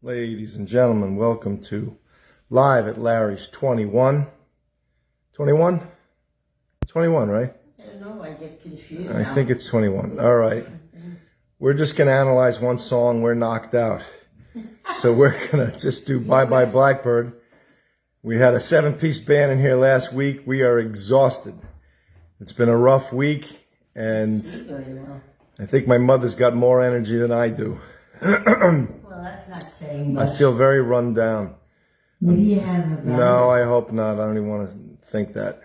Ladies and gentlemen, welcome to Live at Larry's 21. 21? 21, right? I don't know, I get confused I now. think it's 21. All right. We're just going to analyze one song. We're knocked out. So we're going to just do Bye Bye Blackbird. We had a 7-piece band in here last week. We are exhausted. It's been a rough week, and I think my mother's got more energy than I do. Well, that's not saying much. I feel very run down. Maybe you have a No, I hope not. I don't even want to think that.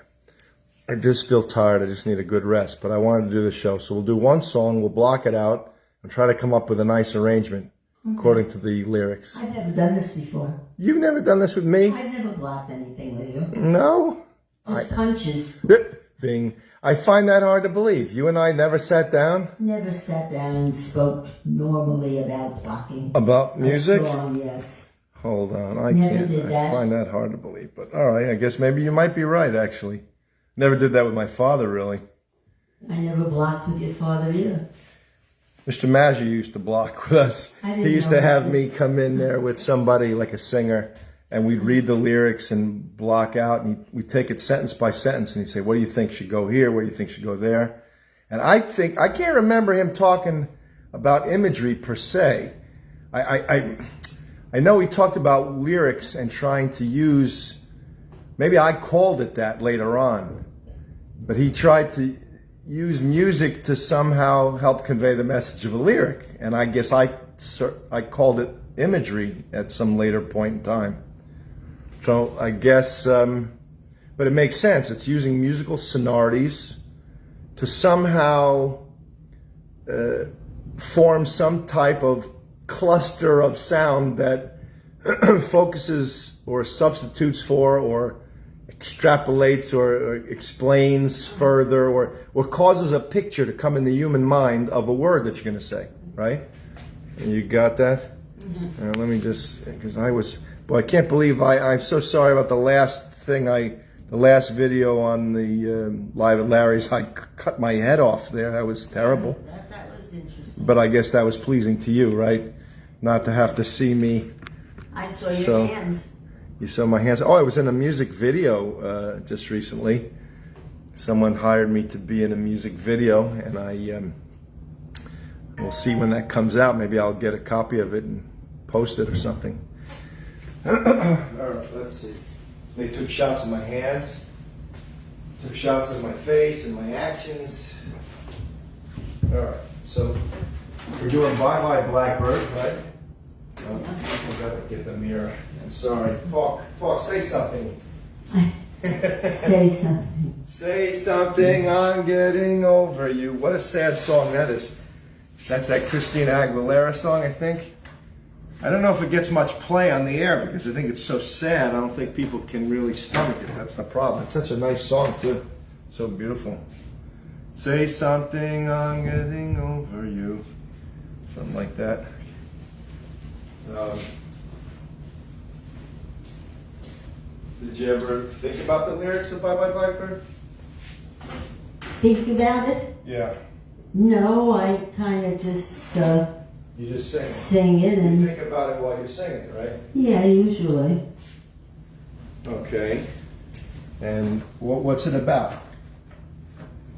I just feel tired. I just need a good rest. But I wanted to do the show. So we'll do one song. We'll block it out and try to come up with a nice arrangement according to the lyrics. I've never done this before. You've never done this with me? I've never blocked anything with you. No? Just punches. Bing. I find that hard to believe. You and I never sat down? Never sat down and spoke normally about blocking. About music? A song, yes. Hold on. I Never can't. did I that. find that hard to believe. But all right, I guess maybe you might be right, actually. Never did that with my father, really. I never blocked with your father either. Mr. Maggi used to block with us. He used to have me come in there with somebody like a singer, and we'd read the lyrics and block out, and we'd take it sentence by sentence, and he'd say, what do you think should go here? What do you think should go there? And I can't remember him talking about imagery per se. I know he talked about lyrics and trying to use, maybe I called it that later on, but he tried to use music to somehow help convey the message of a lyric. And I guess I called it imagery at some later point in time. So I guess, but it makes sense. It's using musical sonorities to somehow form some type of cluster of sound that focuses or substitutes for or extrapolates or explains further or causes a picture to come in the human mind of a word that you're going to say, right? You got that? Mm-hmm. Let me just, because I can't believe I'm so sorry about the last thing the last video on the Live at Larry's. I cut my head off there. That was terrible. That was interesting. But I guess that was pleasing to you, right? Not to have to see me. I saw your hands. You saw my hands. Oh, I was in a music video just recently. Someone hired me to be in a music video, and we'll see when that comes out. Maybe I'll get a copy of it and post it or something. All right, let's see. They took shots of my hands, took shots of my face and my actions. All right, so we're doing Bye Bye Blackbird, right? Oh, I gotta get the mirror. I'm sorry. Talk, say something. Say something. Say something, I'm getting over you. What a sad song that is. That's that Christina Aguilera song, I think. I don't know if it gets much play on the air because I think it's so sad. I don't think people can really stomach it. That's the problem. It's such a nice song, too. So beautiful. Say something, I'm getting over you. Something like that. Did you ever think about the lyrics of Bye Bye Blackbird? Think about it? Yeah. No, I kind of just You just sing it. sing it and You think about it while you're singing it, right? yeah, usually. Okay. And what's it about?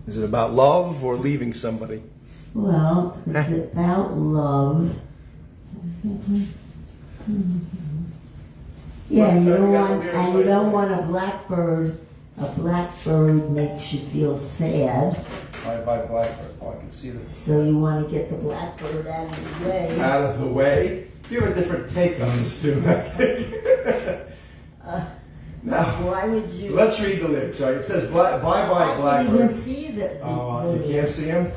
Is it about love or leaving somebody? Well, it's about love. Yeah, you don't want a blackbird. A blackbird makes you feel sad. Bye Bye Blackbird. Oh, I can see this. So you want to get the blackbird out of the way. Out of the way? You have a different take on this, too, I think. Now, Why would you? let's read the lyrics. All right, it says Bye Bye I Blackbird. can't even see the. You can't see him?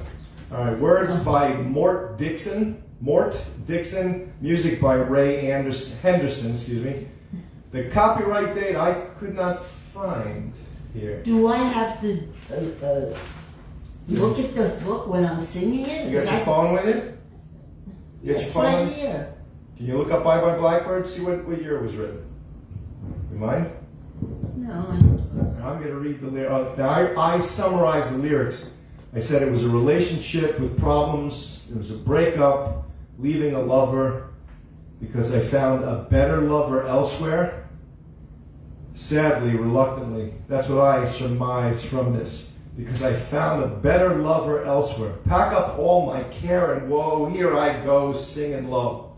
All right, words by Mort Dixon, music by Ray Henderson, excuse me. The copyright date I could not find here. Do I have to look at this book when I'm singing it? You got your phone with you? You got your It's phone right with you? here. Can you look up Bye Bye Blackbird, see what year it was written? You mind? No. I'm going to read the lyrics. Now, I summarized the lyrics. I said it was a relationship with problems, it was a breakup, leaving a lover, because I found a better lover elsewhere. Sadly, reluctantly, that's what I surmise from this, because I found a better lover elsewhere. Pack up all my care and woe, here I go singing low.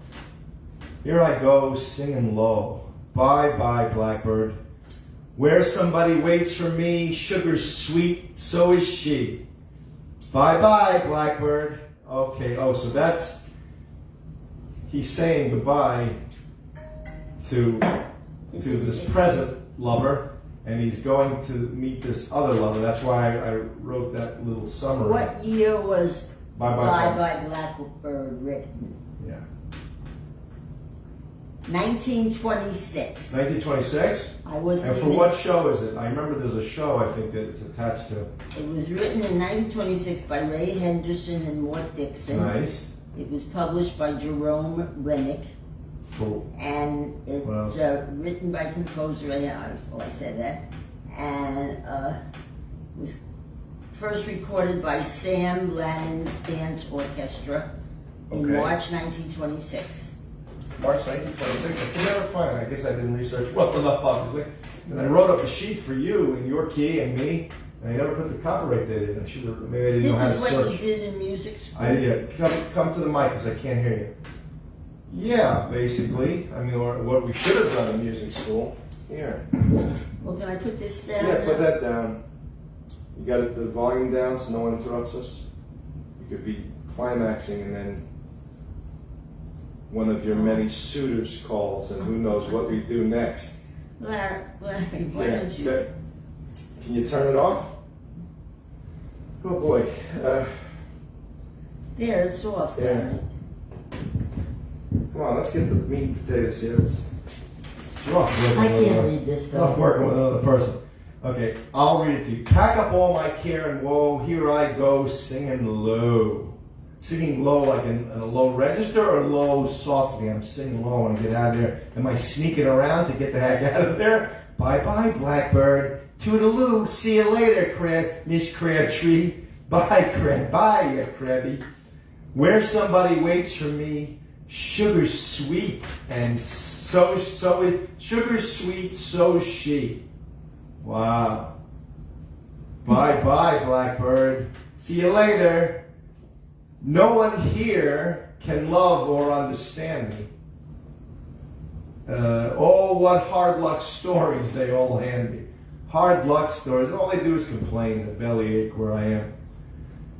Here I go singing low. Bye bye Blackbird. Where somebody waits for me, sugar's sweet, so is she. Bye bye Blackbird. Okay, so that's, he's saying goodbye to this present lover, and he's going to meet this other lover. That's why I wrote that little summary. What year was Bye Bye Blackbird written? Yeah. 1926. 1926? I was. And for what show is it? I remember there's a show I think that it's attached to. It was written in 1926 by Ray Henderson and Mort Dixon. Nice. It was published by Jerome Rennick. Cool. And it's written by composer, I said that. And was first recorded by Sam Lanning's Dance Orchestra in March 1926. March 1926. I can never find it. I guess I didn't research well enough, obviously. And I wrote up a sheet for you in your key and me, and I never put the copyright date in. I should have. Maybe I didn't know how to search. This is what you did in music school. Come to the mic because I can't hear you. Yeah, basically. I mean, or what we should have done in music school. Here. Well, can I put this down? Yeah, put that down. You got the volume down so no one interrupts us. You could be climaxing and then one of your many suitors calls, and who knows what we do next. Larry, why don't you? Okay. Can you turn it off? Oh boy. There, it's off. Yeah. Larry. Come on, let's get to the meat and potatoes here. I can't read this stuff. Enough working with another person. Okay, I'll read it to you. Pack up all my care and woe, here I go singing low. Singing low like in a low register or low softly? I'm singing low and get out of there. Am I sneaking around to get the heck out of there? Bye bye Blackbird. Toodaloo. See you later, Miss Crabtree. Bye, Bye, you Crabby. Where somebody waits for me, sugar's sweet and sugar's sweet, so's she. Wow. Bye bye Blackbird. See you later. No one here can love or understand me. Oh, what hard luck stories they all hand me. Hard luck stories. All they do is complain, the bellyache where I am.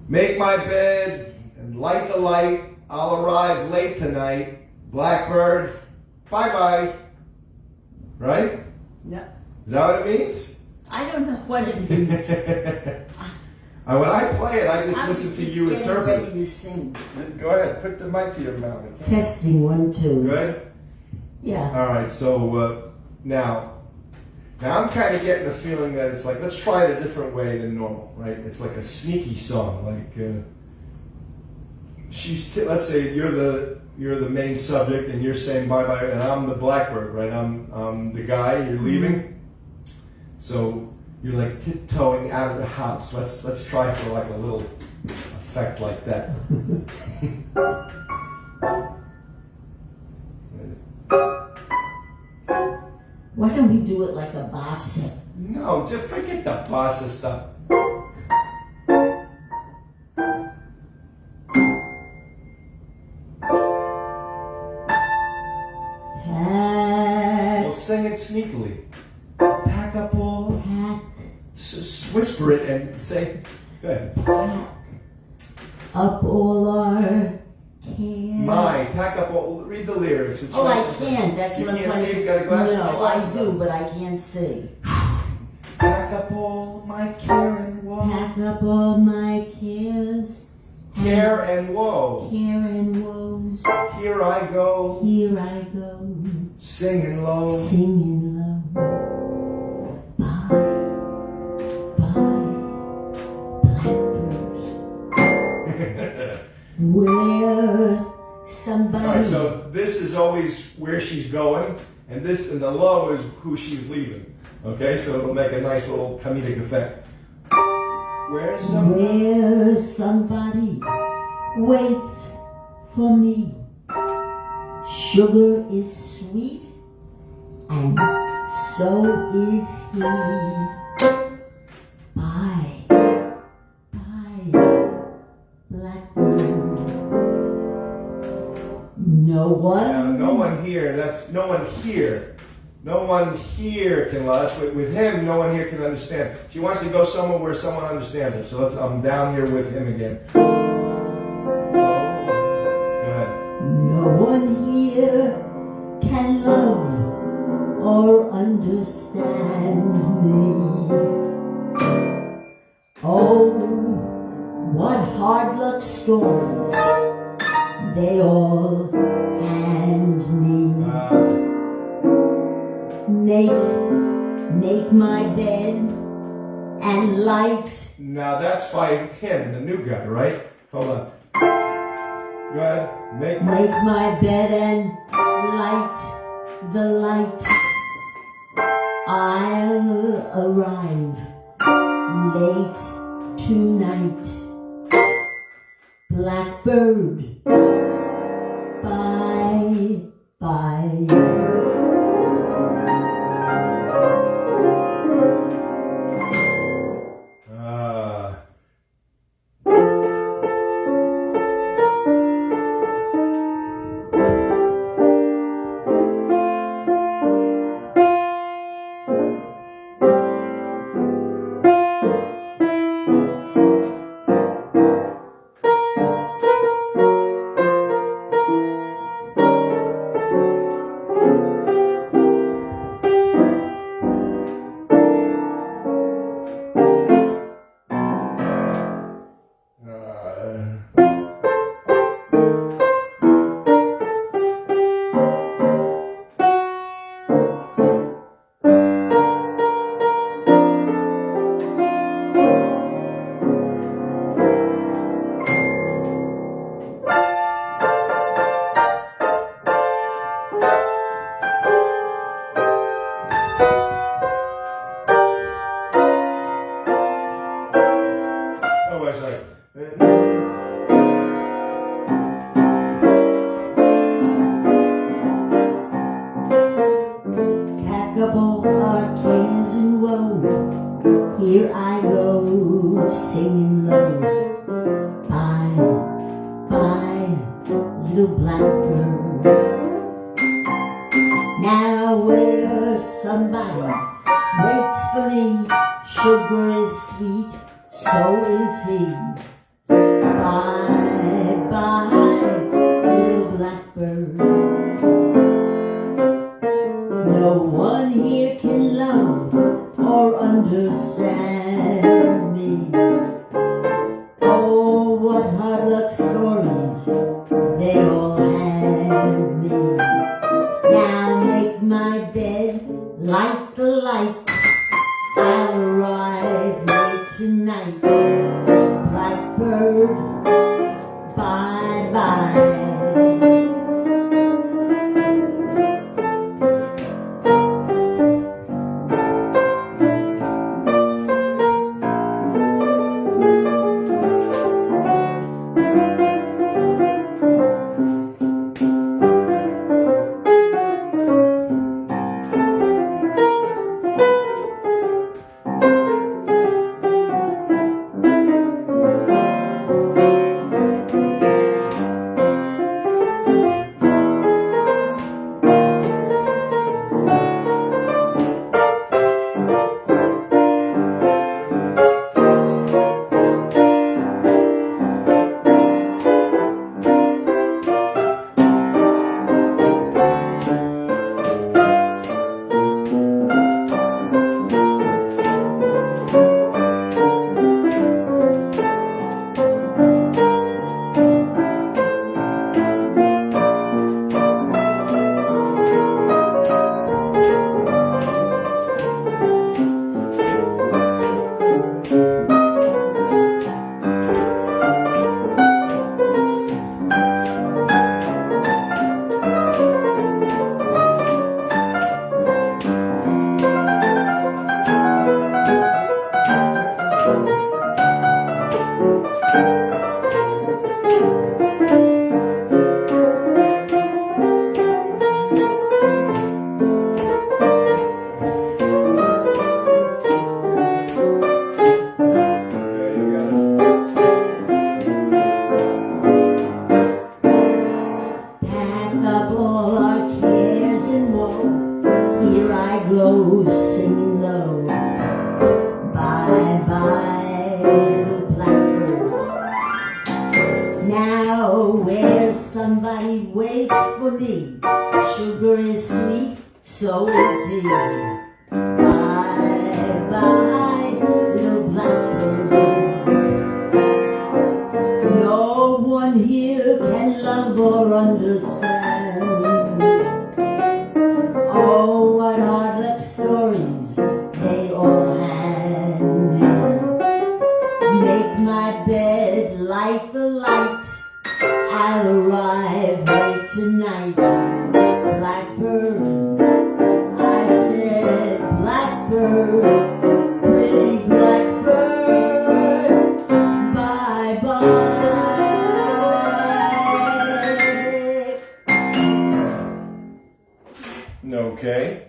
Make my bed and light the light. I'll arrive late tonight. Blackbird, bye-bye. Right? No. Is that what it means? I don't know what it means. When I play it, I just listen to you interpret it. I'm ready to sing. Go ahead, put the mic to your mouth. Testing 1, 2. Good? Yeah. All right, so now I'm kind of getting the feeling that it's like, let's try it a different way than normal, right? It's like a sneaky song, like let's say you're the main subject and you're saying bye-bye, and I'm the Blackbird, right? I'm the guy, you're leaving. So you're like tiptoeing out of the house. Let's try for like a little effect like that. Why don't we do it like a bossa? No, just forget the bossa stuff. We'll sing it sneakily. Pack up all. Whisper it and say, go ahead. Pack up all our care. Pack up all, read the lyrics. It's I can't. That's you what I'm can't trying see, to. you got a glass No, I do, but I can't see. Pack up all my care and woe. Pack up all my cares. Care and woe. Care and woes. Here I go. Here I go. Singing low. Singing low. Bye. Where somebody. All right, so this is always where she's going, and the low is who she's leaving. Okay, so it'll make a nice little comedic effect. Where somebody waits for me, Sugar is sweet, and so is he. Bye, Blackbird. No one. No one here. That's no one here. No one here can love. With him, no one here can understand. She wants to go somewhere where someone understands her. So I'm down here with him again. No one here can love or understand me. Oh, what hard luck stories they all hand me. Make my bed and light. Now that's by him, the new guy, right? Hold on. Go ahead. Make my bed and light the light. I'll arrive late tonight. Blackbird, bye. Pack up all our cares and woe. Here I go, singing low. Bye, little blackbird. Now where somebody waits for me. Sugar is sweet, so is he. Bye, little blackbird. No one here can love or understand me. Oh, what hard luck stories they all hand me. Now make my bed, light the light. I'll arrive late tonight. Blackbird, bye. pack up all our cares and woe. Here I go, singing low. Bye bye, little blackbird. Now where somebody waits for me. Sugar is sweet, so is he. Bye bye, little blackbird. No one here can love or understand. Oh, what hard luck stories they all had. Make my bed, light the light. I'll arrive late tonight. Blackbird, I said blackbird, pretty blackbird, bye bye. Okay.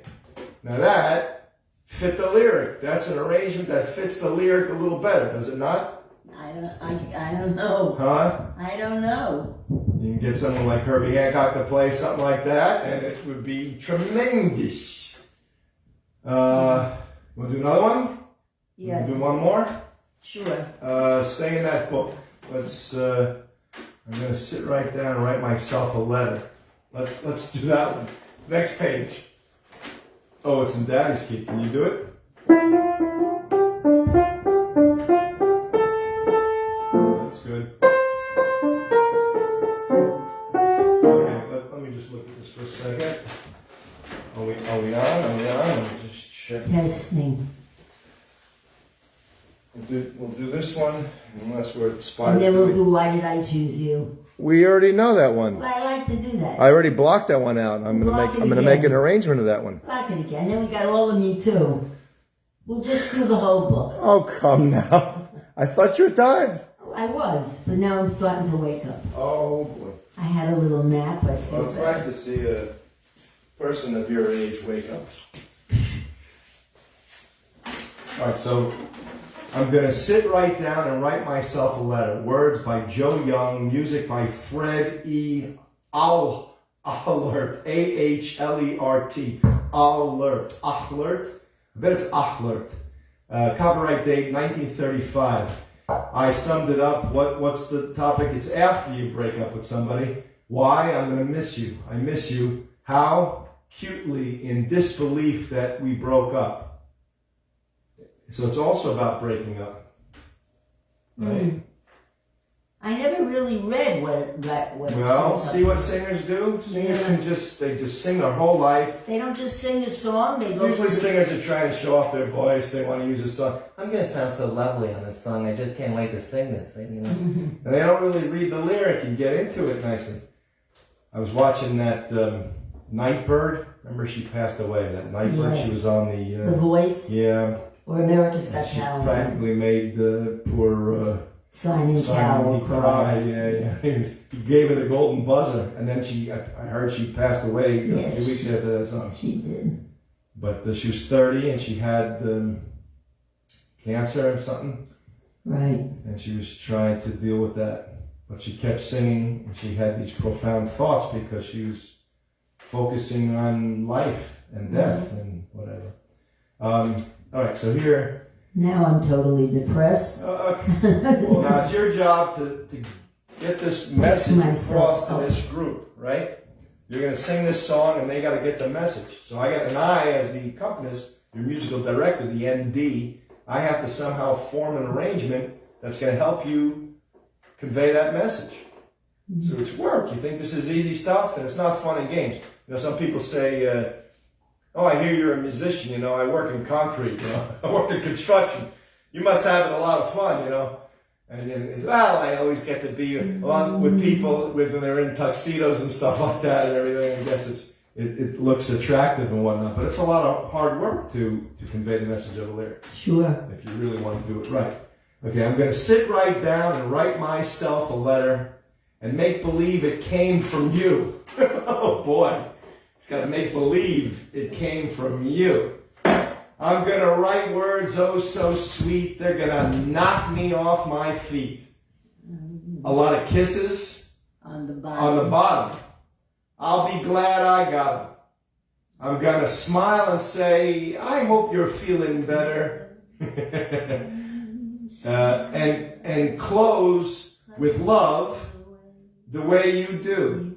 Now that fit the lyric. That's an arrangement that fits the lyric a little better, does it not? I don't know. Huh? I don't know. You can get someone like Herbie Hancock to play something like that, and it would be tremendous. Want to do another one? Yeah. Wanna do one more? Sure. Stay in that book. Let's. I'm gonna sit right down and write myself a letter. Let's do that one. Next page. Oh, it's in Daddy's key. Can you do it? That's good. Okay, let me just look at this for a second. Are we on? Let me just check. Testing. We'll do this one, unless we're inspired. And then we'll to do Why Did I Choose You? We already know that one. But I like to do that. I already blocked that one out. I'm Block it gonna again. make an arrangement of that one. Block it again. Then we got all of me too. We'll just do the whole book. Oh, come now. I thought you were tired. I was, but now I'm starting to wake up. Oh, boy. I had a little nap. I feel Well, it's better. nice to see a person of your age wake up. All right, so I'm going to sit right down and write myself a letter. Words by Joe Young, music by Fred E. Ahlert, A-H-L-E-R-T, Ahlert, Ahlert. I bet it's Ahlert. Copyright date 1935. I summed it up. What's the topic? It's after you break up with somebody. Why? I'm going to miss you. I miss you. How? Cutely, in disbelief that we broke up. So it's also about breaking up. Right? I never really read what Well, says see what singers do? Singers can just sing their whole life. They don't just sing a song, they go Usually through singers are trying to show off their voice. They want to use a song. I'm going to sound so lovely on this song. I just can't wait to sing this thing, you know. And they don't really read the lyric and get into it nicely. I was watching that Nightbird. Remember she passed away, that Nightbird? Yes. She was on The Voice yeah. or America's Got She Talent. practically made the poor Simon Cowell he cried. Yeah. He gave her the golden buzzer, and then I heard she passed away a Yes. few weeks after that song. She did. But she was 30 and she had cancer or something, Right. and she was trying to deal with that. But she kept singing, and she had these profound thoughts because she was focusing on life and death and whatever. All right, so here. Now I'm totally depressed. Well, now it's your job to get this message across to Myself. this group, right? You're going to sing this song, and they got to get the message. So I, as the accompanist, your musical director, the ND, I have to somehow form an arrangement that's going to help you convey that message. So it's work. You think this is easy stuff, and it's not fun and games. You know, some people say, "Oh, I hear you're a musician. You know, I work in concrete. You know, I work in construction. You must have a lot of fun. You know." And then, well, I always get to be along with people when they're in tuxedos and stuff like that and everything. I guess it looks attractive and whatnot, but it's a lot of hard work to convey the message of a lyric. Sure. If you really want to do it right. Okay, I'm going to sit right down and write myself a letter and make believe it came from you. Oh boy, it's got to make believe it came from you. I'm going to write words oh so sweet, they're going to knock me off my feet. A lot of kisses On the bottom. on the bottom. I'll be glad I got him. I'm gonna smile and say, I hope you're feeling better. And close with love the way you do.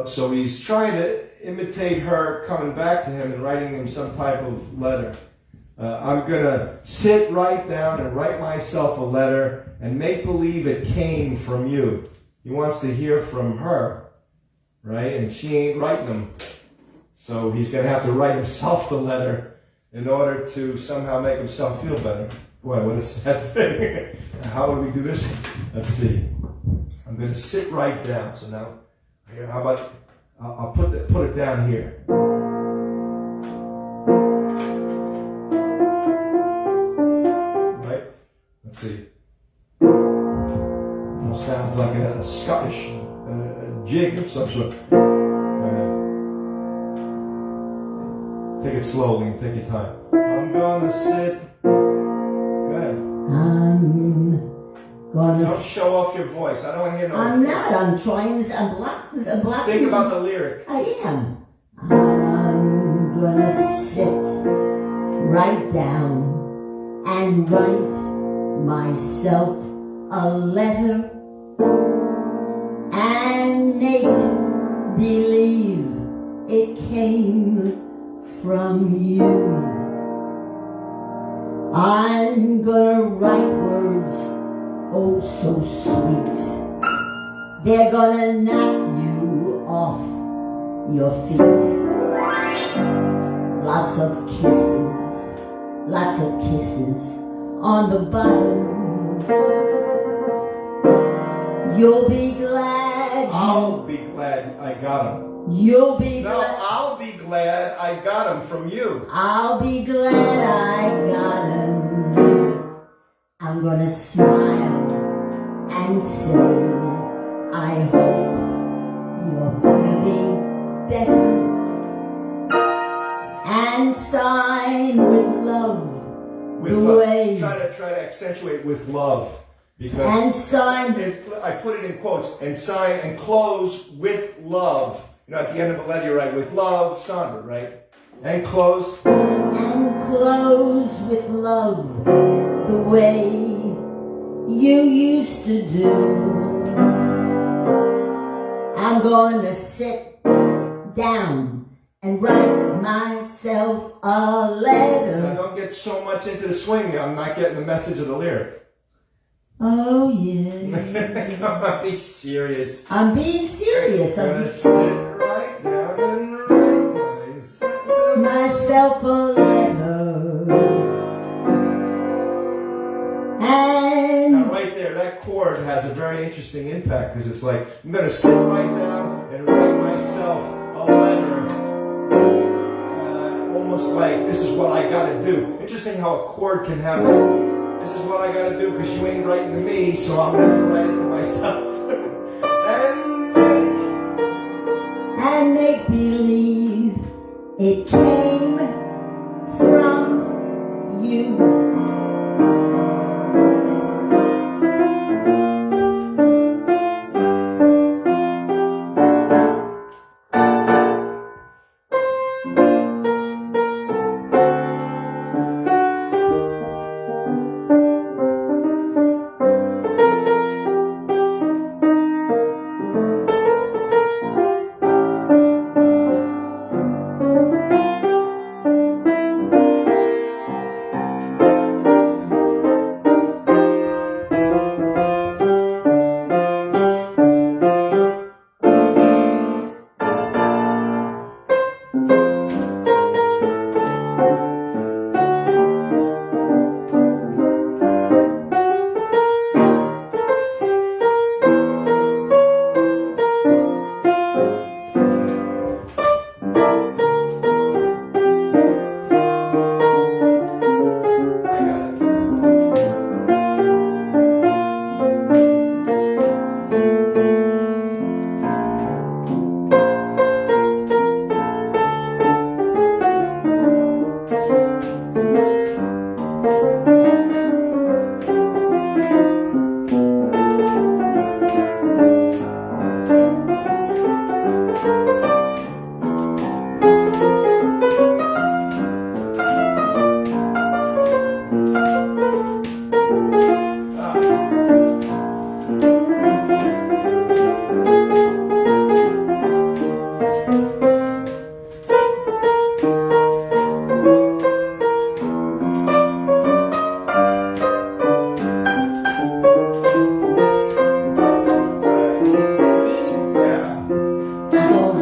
So he's trying to imitate her coming back to him and writing him some type of letter. I'm gonna sit right down and write myself a letter and make believe it came from you. He wants to hear from her, right? And she ain't writing him. So he's gonna have to write himself the letter in order to somehow make himself feel better. Boy, what a sad thing. How do we do this? Let's see. I'm gonna sit right down. So now, how about I'll put it down here. Right? Let's see. Almost sounds like a Scottish jig of some sort. Take it slowly and take your time. I'm gonna sit. Go ahead. Don't show off your voice. I don't want to hear no. I'm not. I'm trying to. I'm blocking. Think about the lyric. I am. I'm gonna sit right down and write myself a letter and make believe it came from you. I'm gonna write words oh so sweet. They're gonna knock you off your feet. Lots of kisses on the bottom. You'll be glad. I'll be glad I got him. You'll be No, glad. I'll be glad I got him from you. I'll be glad I got him. I'm gonna smile and say, I hope you're feeling better. And sign with love With the love. way. Try to accentuate with love. And Because sign. I put it in quotes. And sign and close with love. You know, at the end of a letter you write with love, Saundra, right? And close. And close with love the way you used to do. I'm gonna sit down and write myself a Now, letter. don't get so much into the swing. I'm not getting the message of the lyric. Oh yeah. Come on, be serious. I'm being serious. I'm I'm gonna sit right down and write myself a letter. And Now right there, that chord has a very interesting impact because it's like, I'm going to sit right down and write myself a letter. Almost like, this is what I got to do. Interesting how a chord can have that. This is what I got to do because you ain't writing to me, so I'm going to write it to myself. and make believe it came from you.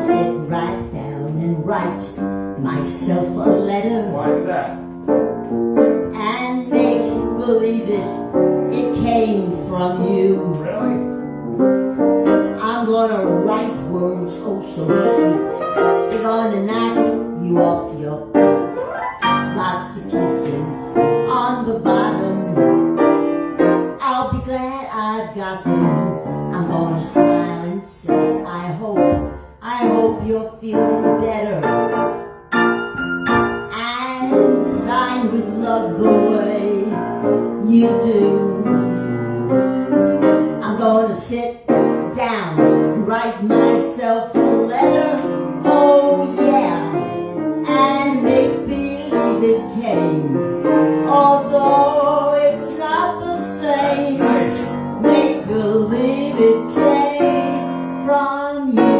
sit right down and write myself a letter Why is that? and make believe it came from you. Really? I'm gonna write words oh so sweet. They're gonna knock you off your feet. Lots of kisses on the bottom. I'll be glad I've got them. I'm gonna smile and say I hope you're feeling better. And sign with love the way you do. I'm gonna sit down, write myself a letter, oh yeah, and make believe it came, although it's not the That's same. nice. Make believe it came from you.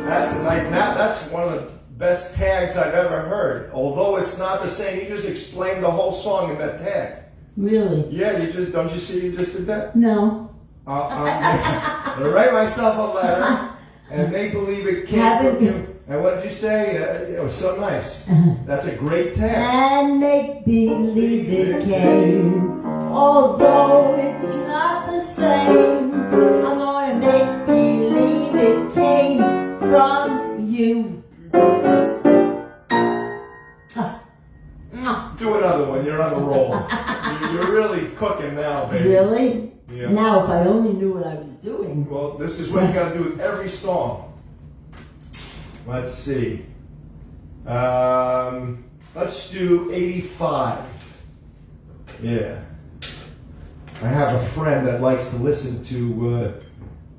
That's a nice. Now that's one of the best tags I've ever heard. Although it's not the same, you just explained the whole song in that tag. Really? Yeah, you just don't you see you just did that? No. I'm gonna write myself a letter and make believe it came from you. And what did you say? It was so nice. That's a great tag. And make believe it came, although it's not the same. I'm gonna make believe it came from you. Do another one. You're on a roll. You're really cooking now, baby. Really? Yeah. Now, if I only knew what I was doing. Well, this is what you got to do with every song. Let's see. Let's do 85. Yeah. I have a friend that likes to listen to,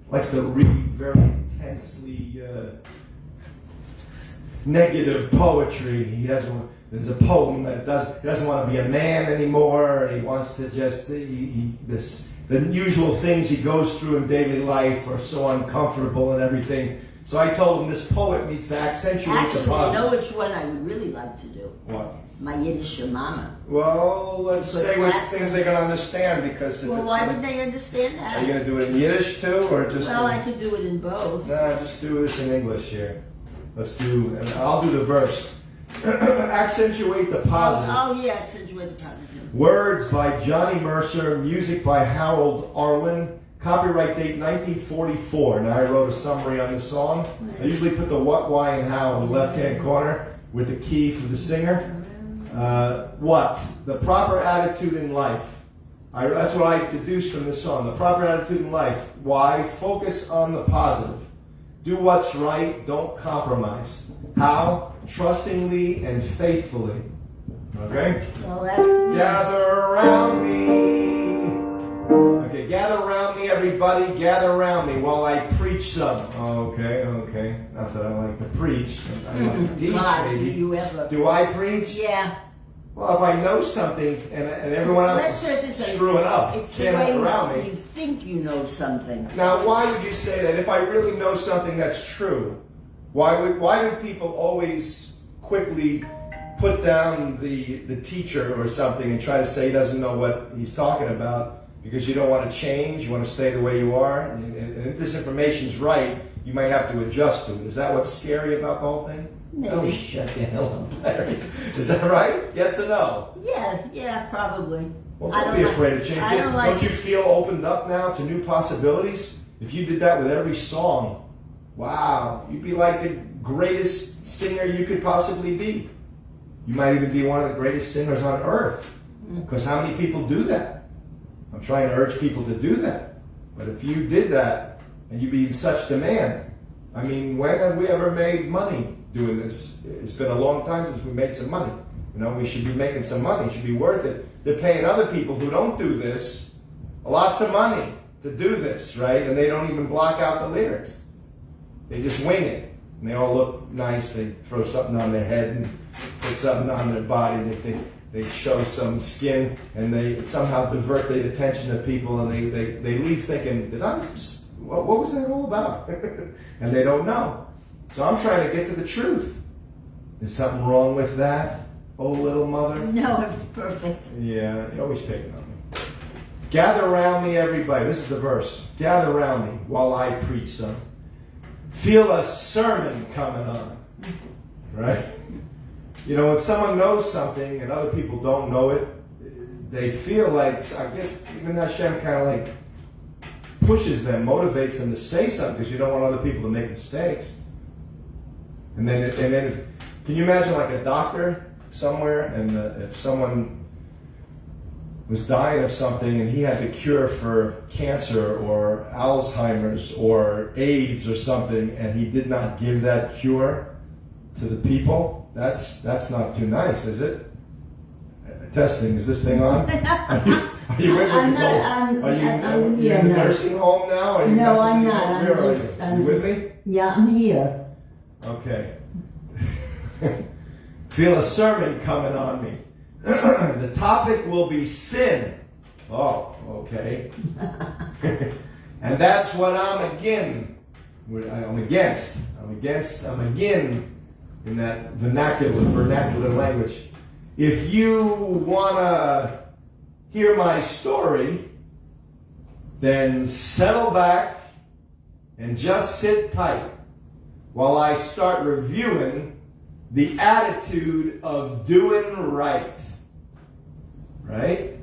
likes to read very intensely negative poetry. There's a poem that he doesn't want to be a man anymore. He wants to just, the usual things he goes through in daily life are so uncomfortable and everything. So I told him this poet needs to accentuate the Actually, I positive. know which one I would really like to do. What? My Yiddishe Momme. Well, let's Because say what that's- things they can understand, because if Well, it's... why would they understand Are that? you going to do it in Yiddish too, or just... Well, I could do it in both. No, just do this in English here. Let's do... And I'll do the verse. Accentuate the positive. Oh, yeah, accentuate the positive. Words by Johnny Mercer, music by Harold Arlen, copyright date 1944. Now I wrote a summary on the song. I usually put the what, why, and how in the left-hand corner with the key for the singer. What? The proper attitude in life. That's what I deduced from this song. The proper attitude in life. Why? Focus on the positive. Do what's right. Don't compromise. How? Trustingly and faithfully. Okay? Well, that's... Gather around me. Okay, gather around me, everybody. Gather around me while I preach some. Okay. Not that I like to preach. I like to teach, God, maybe. do you ever... Do I preach? Yeah. Well, if I know something and everyone else Let's put it is this way. screwing up, It's the can't way around you me. think you know something. Now, why would you say that? If I really know something that's true, why do people always quickly put down the teacher or something and try to say he doesn't know what he's talking about because you don't want to change, you want to stay the way you are, and if this information's right, you might have to adjust to it. Is that what's scary about the whole thing? Maybe. Oh, shut the hell up, Larry. Is that right? Yes or no? Yeah, probably. Well, I don't don't be like- afraid of change. I don't like- Don't you feel opened up now to new possibilities? If you did that with every song, wow, you'd be like the greatest singer you could possibly be. You might even be one of the greatest singers on earth. Because how many people do that? I'm trying to urge people to do that. But if you did that, and you'd be in such demand, I mean, when have we ever made money doing this? It's been a long time since we made some money. You know, we should be making some money. It should be worth it. They're paying other people who don't do this lots of money to do this, right? And they don't even block out the lyrics. They just wing it. And they all look nice. They throw something on their head and put something on their body. They show some skin, and they somehow divert the attention of people, and they leave thinking, what was that all about? And they don't know. So I'm trying to get to the truth. Is something wrong with that, oh little mother? No, it's perfect. Yeah, you're always picking on me. Gather around me, everybody. This is the verse. Gather around me while I preach some. Feel a sermon coming on. Right? You know, when someone knows something and other people don't know it, they feel like, I guess, even Hashem kind of like pushes them, motivates them to say something because you don't want other people to make mistakes. And then can you imagine like a doctor somewhere, and if someone was dying of something and he had the cure for cancer or Alzheimer's or AIDS or something, and he did not give that cure to the people? That's not too nice, is it? Testing, is this thing on? Are you with me? Are you in the nursing home now? Are you No, I'm not. I'm with me? Yeah, I'm here. Okay. Feel a sermon coming on me. The topic will be sin. Oh, okay. And that's what I'm against. I'm again in that vernacular language. If you want to hear my story, then settle back and just sit tight while I start reviewing the attitude of doing right. Right?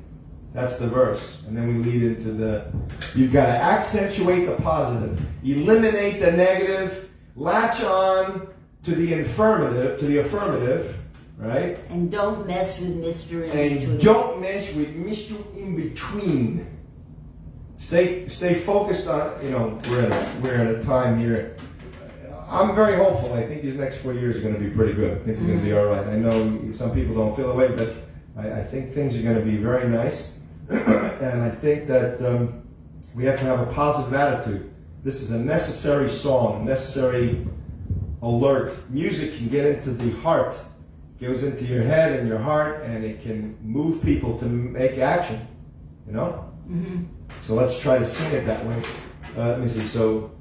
That's the verse. And then we lead into you've got to accentuate the positive, eliminate the negative, latch on to the affirmative, right? And don't mess with Mr. In Between. And don't mess with Mr. In Between. Stay focused on, we're in a time here. I'm very hopeful. I think these next 4 years are going to be pretty good. I think we're going to be all right. I know some people don't feel the way, but I think things are going to be very nice. And I think that we have to have a positive attitude. This is a necessary song, a necessary alert. Music can get into the heart. It goes into your head and your heart, and it can move people to make action. So let's try to sing it that way. Let me see. So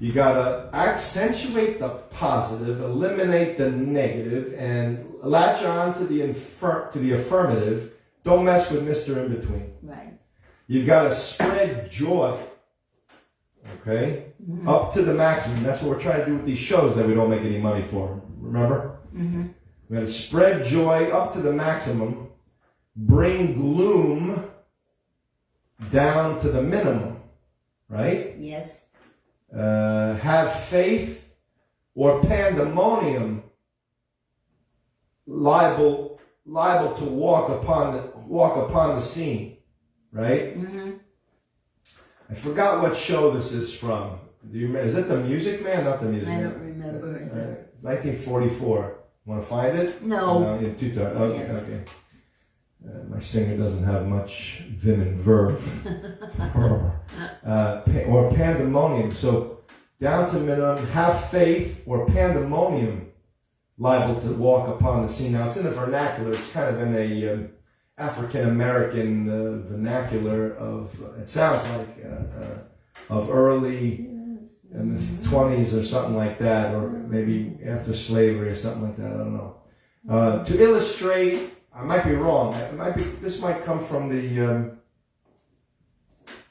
you got to accentuate the positive, eliminate the negative, and latch on to the affirmative. Don't mess with Mr. In Between. Right. You've got to spread joy. Okay? Up to the maximum. That's what we're trying to do with these shows that we don't make any money for. Remember? We got to spread joy up to the maximum. Bring gloom down to the minimum. Right? Yes. Have faith or pandemonium liable to walk upon the scene, right? I forgot what show this is from. Do you remember? Is it The Music Man? Not The Music Man. I don't remember. 1944. Want to find it? No. In two times. Okay. Yes. Okay. My singer doesn't have much vim and verve. Or pandemonium. So down to minimum, have faith or pandemonium liable to walk upon the scene. Now it's in the vernacular. It's kind of in a African-American vernacular of, it sounds like, of early in the 20s or something like that, or maybe after slavery or something like that. I don't know. To illustrate, I might be wrong. This might come from the.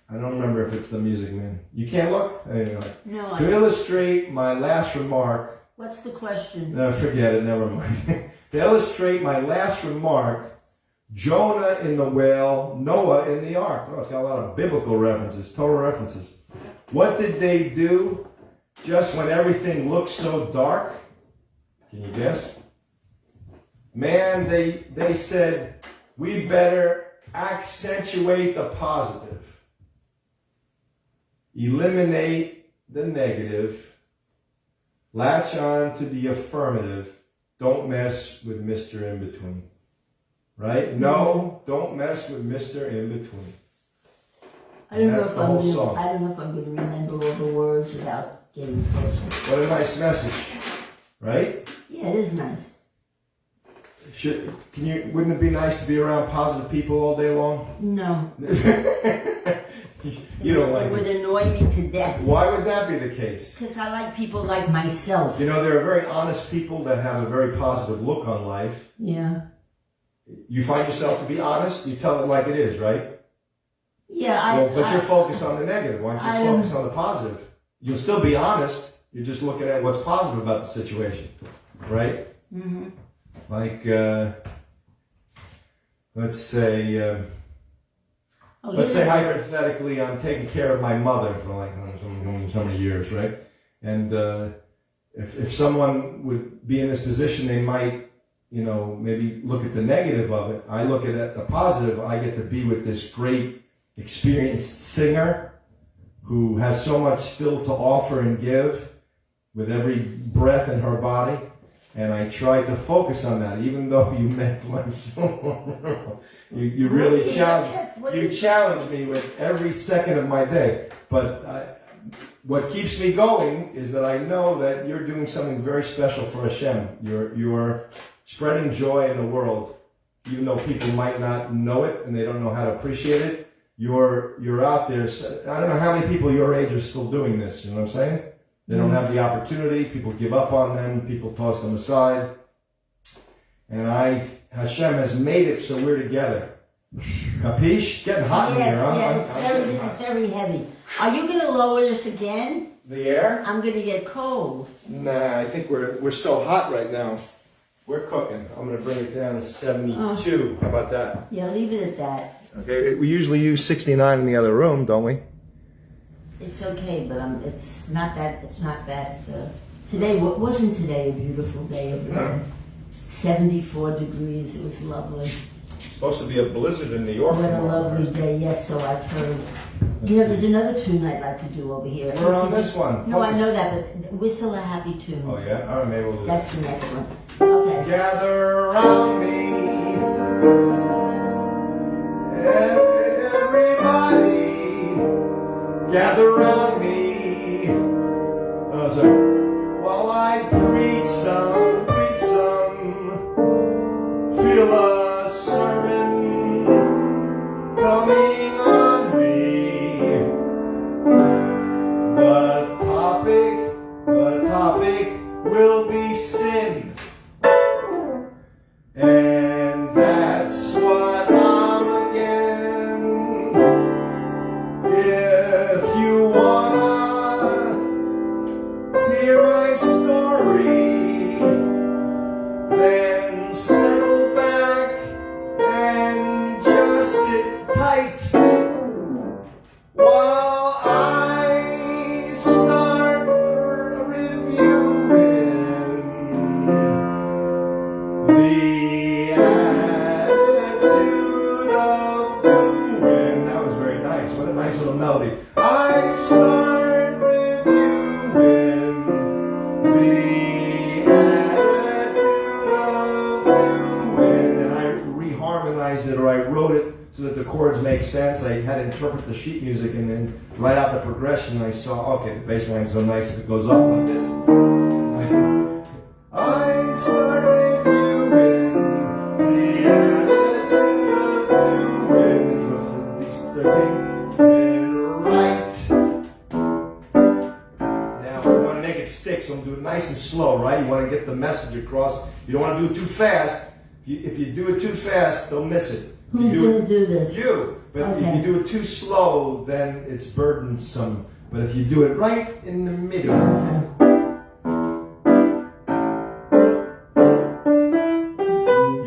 I don't remember if it's The Music Man. You can't look? Anyway. No. To illustrate my last remark. What's the question? No, forget it. Never mind. To illustrate my last remark, Jonah in the whale, Noah in the ark. Oh, it's got a lot of biblical references, total references. What did they do just when everything looked so dark? Can you guess? Man, they said, we better accentuate the positive. Eliminate the negative. Latch on to the affirmative. Don't mess with Mr. In Between. Right? No, don't mess with Mr. In Between. I don't know That's if the whole song. I don't know if I'm going to remember all the words without getting closer. What a nice message. Right? Yeah, it is nice. Wouldn't it be nice to be around positive people all day long? No. You don't like it. It would it. annoy me to death. Why would that be the case? Because I like people like myself. There are very honest people that have a very positive look on life. Yeah. You find yourself to be honest, you tell it like it is, right? Yeah, But you're focused on the negative. Why don't you just focus on the positive? You'll still be honest. You're just looking at what's positive about the situation, right? Mm-hmm. Like, let's say hypothetically, I'm taking care of my mother for like so many years, right? And if someone would be in this position, they might, maybe look at the negative of it. I look at the positive. I get to be with this great, experienced singer who has so much still to offer and give with every breath in her body. And I try to focus on that, even though you make life so you really challenge me with every second of my day. But what keeps me going is that I know that you're doing something very special for Hashem. You're spreading joy in the world, even though people might not know it and they don't know how to appreciate it. You're out there. I don't know how many people your age are still doing this. You know what I'm saying? They don't have the opportunity. People give up on them. People toss them aside. And Hashem has made it so we're together. Capiche? It's getting hot in here, huh? Yeah, this is very heavy. Are you going to lower this again? The air? I'm going to get cold. Nah, I think we're so hot right now. We're cooking. I'm going to bring it down to 72. How about that? Yeah, leave it at that. Okay, we usually use 69 in the other room, don't we? It's okay, but it's not that. Today wasn't today a beautiful day over there? 74 degrees. It was lovely. Supposed to be a blizzard in New York. What a lovely day. Yes, so I've heard. There's another tune I'd like to do over here. We're on this one. No, I know that, but Whistle a Happy Tune. Oh yeah, all right, maybe we'll do That's the next one. Okay. Gather around me, everybody. Gather around me. Oh, sorry. While I preach some, feel a sermon coming on me. The topic will be sin. And that's what I'm again. If you wanna hear my story, then settle back and just sit tight while I start reviewing the attitude of doing. That was very nice. What a nice little melody. I start reviewing the attitude of doing. And I reharmonized it, or I wrote it so that the chords make sense. I had to interpret the sheet music and then write out the progression. I saw, okay, the bass line's so nice if it goes up like this. I started viewing the attitude of doing. These 13 and right. Now we want to make it stick, so I'm doing it nice and slow, right? You want to get the message across. You don't want to do it too fast. If you do it too fast, they'll miss it. Who's going to do this? You. But Okay. if you do it too slow, then it's burdensome. But if you do it right in the middle.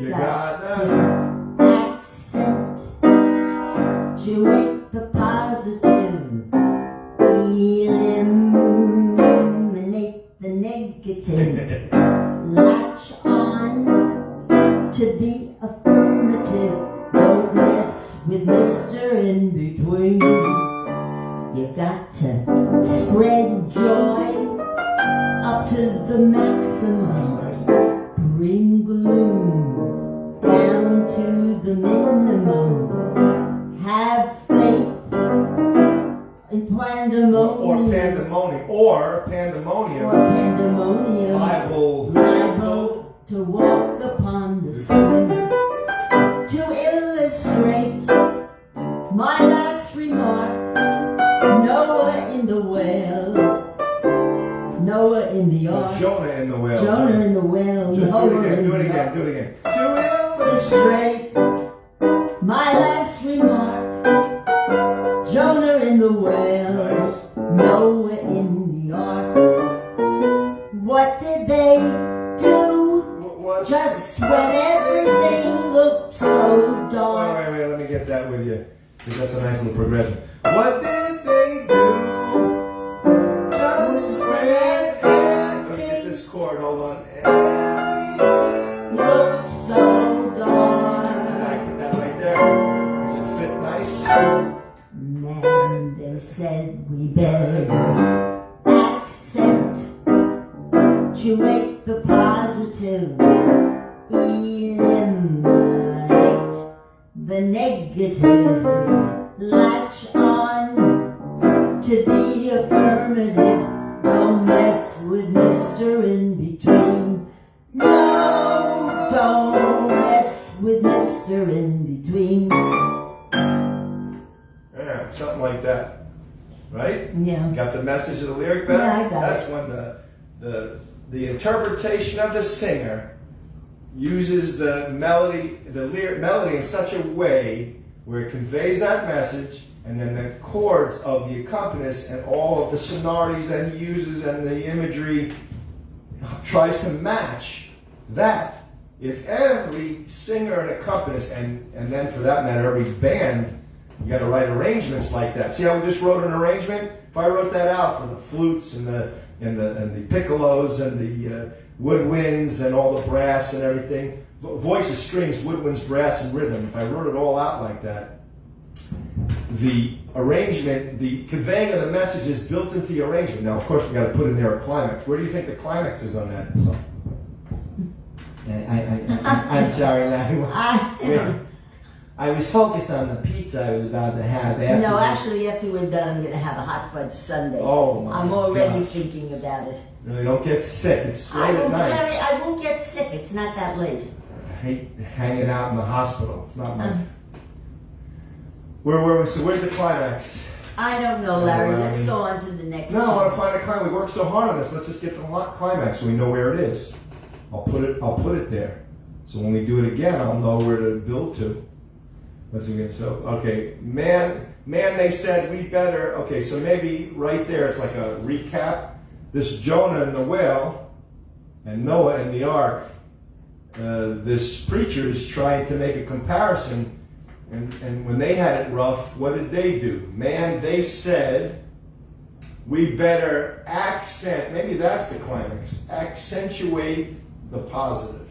You gotta Ac-cent-tchu-ate the positive, eliminate the negative, latch on to the affirmative, don't mess with Mr. In Between. You got to spread joy up to the maximum. Bring gloom down to the minimum. Have faith in pandemonium. Or pandemonium. Liable to walk upon the scene. To illustrate my last remark, Noah in the well, Noah in the ark, Jonah in the whale. Jonah in the well, Noah in Do the it again. To illustrate my last remark, the progression. What did they do? Just when let me get this chord, hold on. Everything looks so dark. I put that right there. Does it fit nice? And they said we better accentuate the positive, eliminate the negative, latch on to the affirmative, don't mess with Mr. In Between. No, don't mess with Mr. In Between. Yeah, something like that. Right? Yeah. Got the message of the lyric better? Yeah, I got That's it. when the interpretation of the singer uses the melody, the lyric melody in such a way where it conveys that message, and then the chords of the accompanist and all of the sonorities that he uses and the imagery tries to match that. If every singer and accompanist, and then for that matter every band, you got to write arrangements like that. See how we just wrote an arrangement? If I wrote that out for the flutes and the piccolos and the woodwinds and all the brass and everything, voices, strings, woodwinds, brass, and rhythm. If I wrote it all out like that, the arrangement, the conveying of the message is built into the arrangement. Now, of course, we got to put in there a climax. Where do you think the climax is on that song? I'm sorry, Larry. I was focused on the pizza I was about to have after No, this. actually, after we're done, I'm going to have a hot fudge sundae. Oh, my I'm already gosh. thinking about it. Really, don't get sick. It's late at night. Larry, I won't get sick. It's not that late. I hate hanging out in the hospital. It's not my... Where were we? So where's the climax? I don't know, Larry. Larry. Let's go on to the next No, I one. want to find a climax. We worked so hard on this. Let's just get the climax so we know where it is. I'll put it there. So when we do it again, I'll know where to build to. Let's see. So okay, man, they said we better. Okay, so maybe right there it's like a recap. This Jonah and the whale, and Noah and the ark. This preacher is trying to make a comparison. And when they had it rough, what did they do? Man, they said, we better maybe that's the climax, accentuate the positive.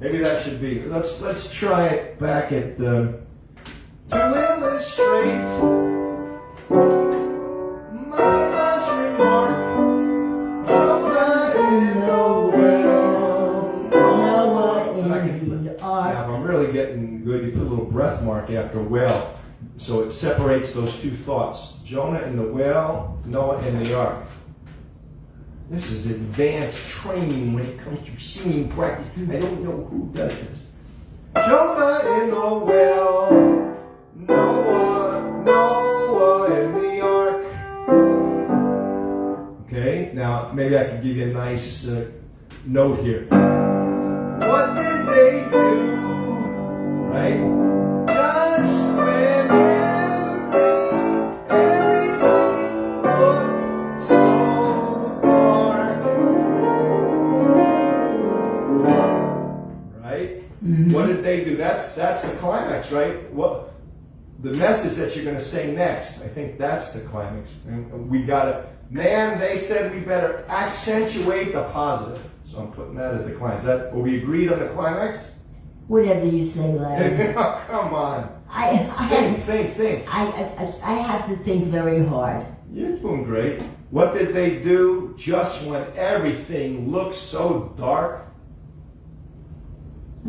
Maybe that should be, let's try it back at to illustrate my last remark. Jonah in the whale. Noah And I can in the now, ark. if I'm really getting good, you put a little breath mark after whale, so it separates those two thoughts. Jonah in the whale, Noah in the ark. This is advanced training when it comes to singing practice. I don't know who does this. Jonah in the whale, Noah in the ark. Okay, now maybe I can give you a nice note here. What did they do? Right? Just when everything looked so dark. Right? Mm-hmm. What did they do? That's the climax, right? What the message that you're going to say next? I think that's the climax. And we got to. Man, they said we better accentuate the positive. So I'm putting that as the climax. Are we agreed on the climax? Whatever you say, Larry. Oh, come on. Think. I have to think very hard. You're doing great. What did they do just when everything looks so dark?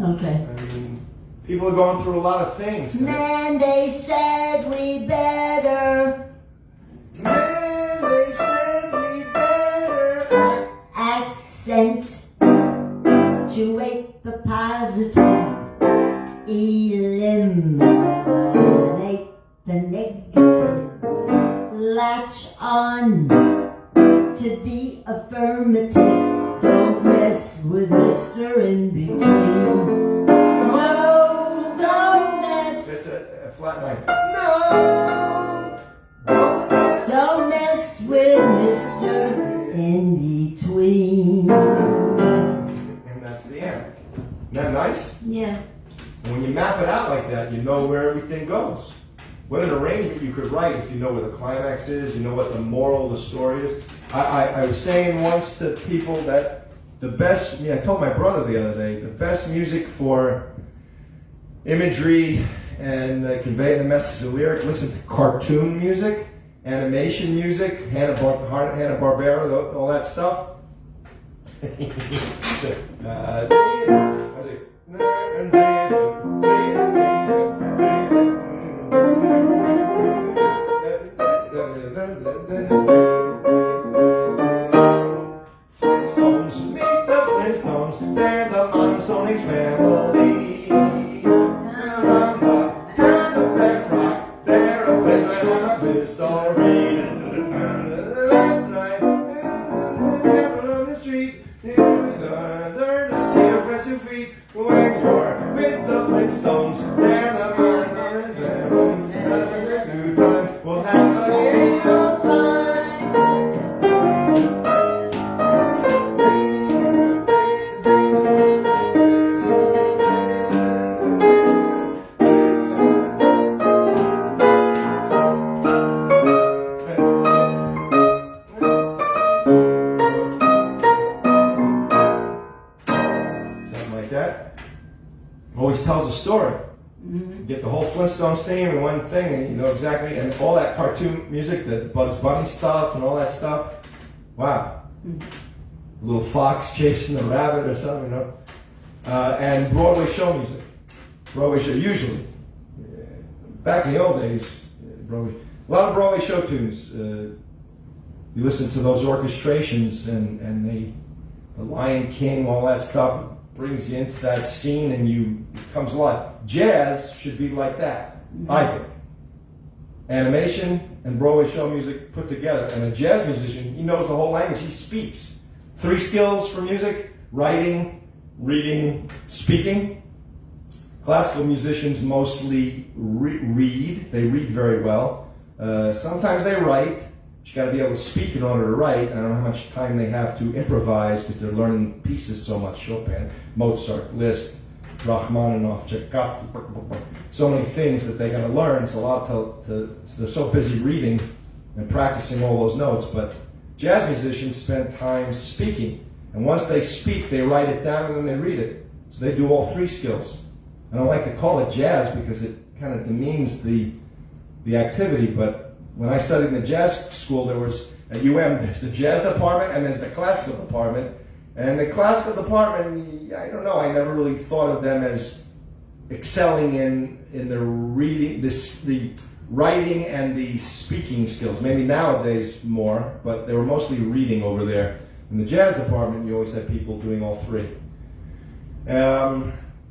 Okay. I mean, people are going through a lot of things. Man, they said we better accentuate the positive, eliminate the negative, latch on to the affirmative, don't mess with Mr. In Between. No, don't mess. That's a flat line. No, Don't mess with Mr. In Between. and that's the end. Isn't that nice? Yeah. And when you map it out like that, you know where everything goes. what an arrangement you could write if you know where the climax is, you know what the moral of the story is. I was saying once to people that the best, I told my brother the other day, the best music for imagery and conveying the message of lyric, listen to cartoon music, animation music, Hanna-Barbera, all that stuff. Flintstones, meet the Flintstones, they're the Monsonics family. Around the town of Bedrock, they're a place where I'm a history. That's right, on the street, learn to see your friends who feet when you're with the Flintstones. They're the Monsonics family. Have a good time, we'll have a gay old time. Always tells a story. You get the whole Flintstones theme in one thing, and you know exactly, and all that cartoon music, the Bugs Bunny stuff and all that stuff. Wow. Little fox chasing the rabbit or something, you know. And Broadway show music. Broadway show, usually. Back in the old days, Broadway, a lot of Broadway show tunes. You listen to those orchestrations and the Lion King, all that stuff. Brings you into that scene and it becomes alive. Jazz should be like that, I think. Animation and Broadway show music put together. And a jazz musician, he knows the whole language. He speaks. 3 skills for music: writing, reading, speaking. Classical musicians mostly read. They read very well. Sometimes they write. You got to be able to speak in order to write. I don't know how much time they have to improvise because they're learning pieces so much. Chopin, Mozart, Liszt, Rachmaninoff, Tchaikovsky, so many things that they got to learn. It's a lot so they're so busy reading and practicing all those notes. But jazz musicians spend time speaking, and once they speak, they write it down and then they read it. So they do all 3 skills. I don't like to call it jazz because it kind of demeans the activity, but when I studied in the jazz school, there was, at UM, there's the jazz department and there's the classical department. And the classical department, I don't know, I never really thought of them as excelling in the reading, the writing and the speaking skills. Maybe nowadays more, but they were mostly reading over there. In the jazz department, you always had people doing all 3.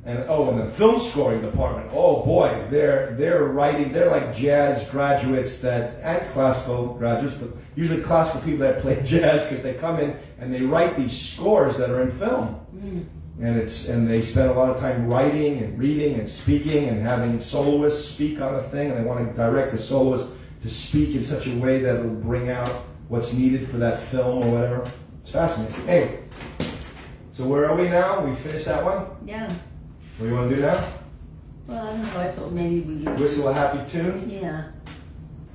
And the film scoring department, oh boy, they're writing, they're like jazz graduates and classical graduates, but usually classical people that play jazz because they come in and they write these scores that are in film. And they spend a lot of time writing and reading and speaking and having soloists speak on the thing, and they want to direct the soloist to speak in such a way that it'll bring out what's needed for that film or whatever. It's fascinating. Anyway, so where are we now? We finished that one? Yeah. What do you want to do now? Well, I don't know. I thought maybe we could. Whistle a happy tune? Yeah.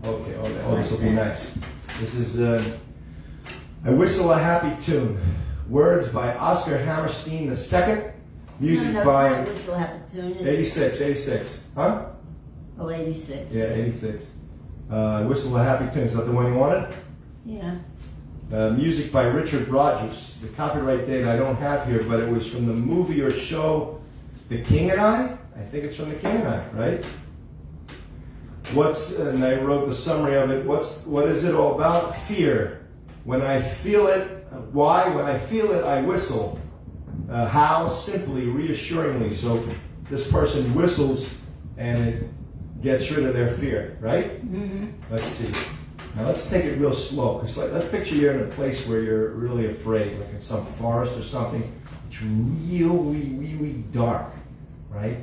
Okay, this will be nice. This is I Whistle a Happy Tune. Words by Oscar Hammerstein II. Music no, by... it's not Whistle a Happy Tune. It's 86. Huh? Oh, 86. Yeah, 86. Whistle a Happy Tune. Is that the one you wanted? Yeah. Music by Richard Rogers. The copyright date I don't have here, but it was from the movie or show The King and I think it's from The King and I, right? And I wrote the summary of it. What is it all about? Fear. When I feel it, why? When I feel it, I whistle. How? Simply, reassuringly. So this person whistles and it gets rid of their fear, right? Mm-hmm. Let's see. Now let's take it real slow, because let's picture you're in a place where you're really afraid, like in some forest or something. It's really, really dark, right?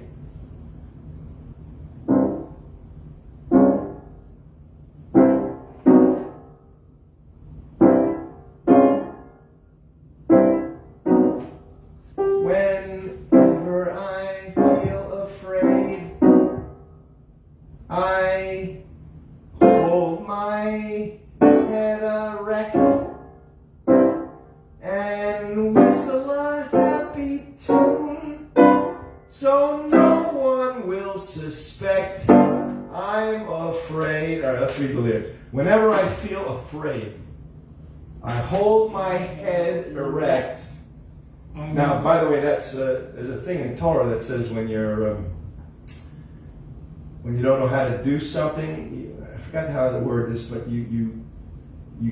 Whenever I feel afraid, I read the lyrics. Whenever I feel afraid, I hold my head erect. And Now, by the way, there's a thing in Torah that says when you don't know how to do something, I forgot how to word this, but you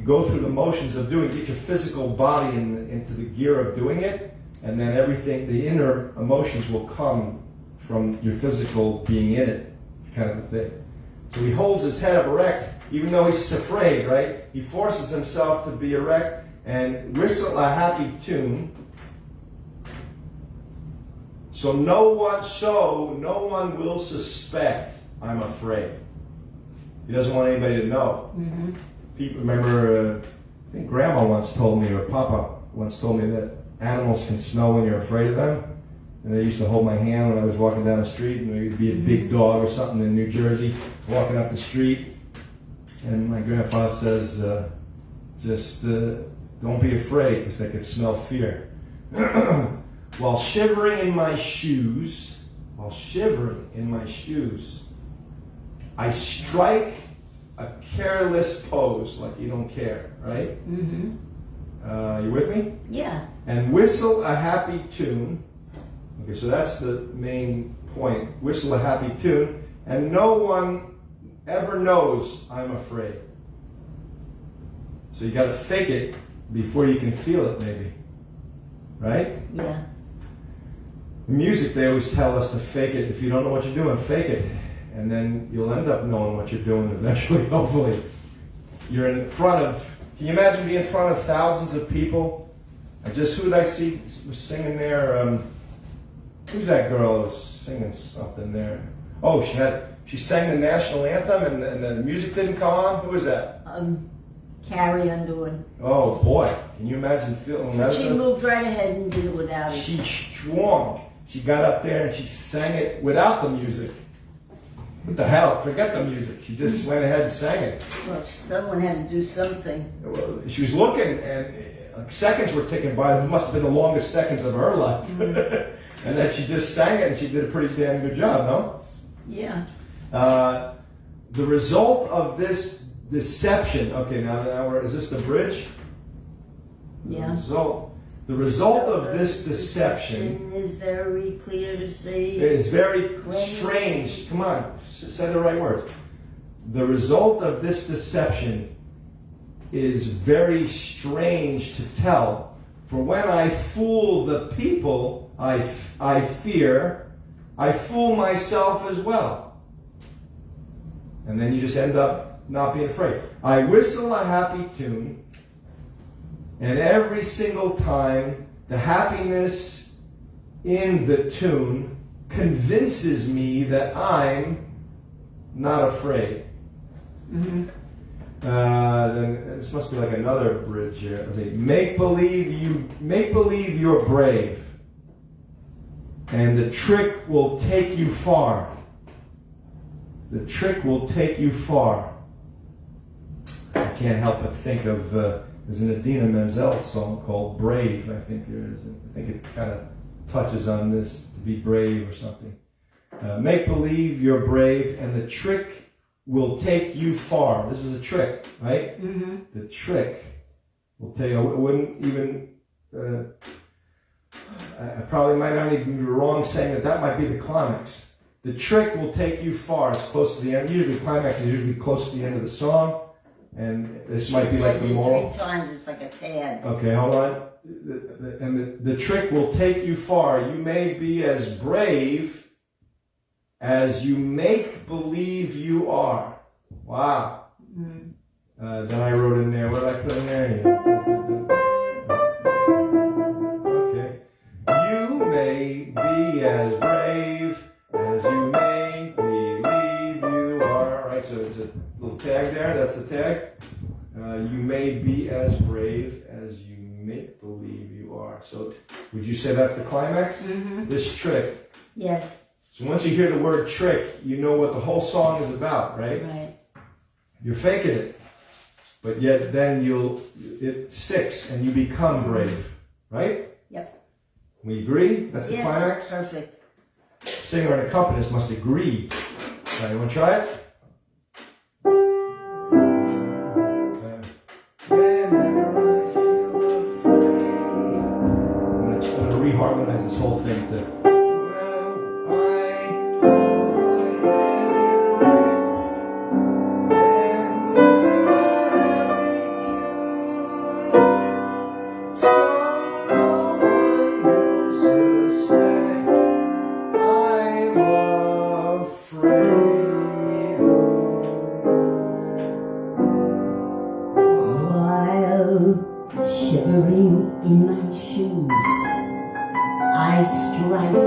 go through the motions of doing, get your physical body into the gear of doing it, and then everything, the inner emotions will come from your physical being in it. It's kind of a thing. So he holds his head up erect, even though he's afraid, right? He forces himself to be erect and whistle a happy tune. So no one will suspect I'm afraid. He doesn't want anybody to know. Mm-hmm. People remember, I think Grandma once told me, or Papa once told me that animals can smell when you're afraid of them. And they used to hold my hand when I was walking down the street, and there would be a big dog or something in New Jersey walking up the street. And my grandfather says, just don't be afraid, because they could smell fear. While shivering in my shoes, I strike a careless pose, like you don't care, right? Mm-hmm. You with me? Yeah. And whistle a happy tune. Okay, so that's the main point. Whistle a happy tune, and no one ever knows I'm afraid. So you got to fake it before you can feel it, maybe. Right? Yeah. In music, they always tell us to fake it. If you don't know what you're doing, fake it. And then you'll end up knowing what you're doing eventually, hopefully. You're in front of, can you imagine being in front of thousands of people? Who did I see was singing there? Who's that girl who was singing something there? Oh, she sang the national anthem and the music didn't come on? Who was that? Carrie Underwood. Oh boy, can you imagine feeling that? She moved right ahead and did it without it. She's strong. She got up there and she sang it without the music. What the hell? Forget the music. She just went ahead and sang it. Well, someone had to do something. Well, she was looking and seconds were ticking by. It must have been the longest seconds of her life. Mm-hmm. And then she just sang it and she did a pretty damn good job, no? Yeah. The result of this deception, okay, now is this the bridge? Yeah. The result of this deception is very clear to see. It is very strange. Come on, say the right words. The result of this deception is very strange to tell. For when I fool the people I fear, I fool myself as well. And then you just end up not being afraid. I whistle a happy tune, and every single time the happiness in the tune convinces me that I'm not afraid. Mm-hmm. Then this must be like another bridge here. Let's see. Make believe you're brave, and the trick will take you far. The trick will take you far. I can't help but think of there's an Idina Menzel song called "Brave." I think there is. I think it kind of touches on this, to be brave or something. Make believe you're brave, and the trick will take you far. This is a trick, right? Mm-hmm. The trick will take. I wouldn't even. I probably might not even be wrong saying that might be the climax. The trick will take you far. It's close to the end. Usually, the climax is usually close to the end of the song, and this might be like the moral. 3 times. It's like a tad. Okay, hold on. And the trick will take you far. You may be as brave as you make believe you are. Wow. Mm-hmm. Then I wrote in there, what did I put in there? Okay. You may be as brave as you make believe you are. All right, so there's a little tag there. That's the tag. You may be as brave as you make believe you are. So would you say that's the climax? Mm-hmm. This trick. Yes. So once you hear the word trick, you know what the whole song is about, right? Right. You're faking it, but yet then it sticks and you become brave, right? Yep. We agree? That's the Yes, climax? perfect. Singer and accompanist must agree. All right, you want to try it? in my shoes. I strike a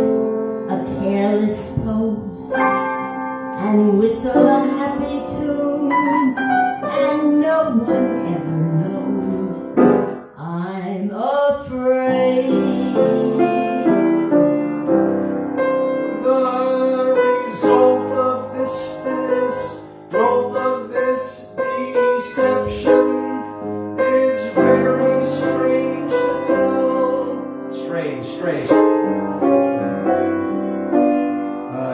careless pose and whistle a happy tune, and no one ever knows I'm afraid. The result of this deception is very strange to tell. Strange. I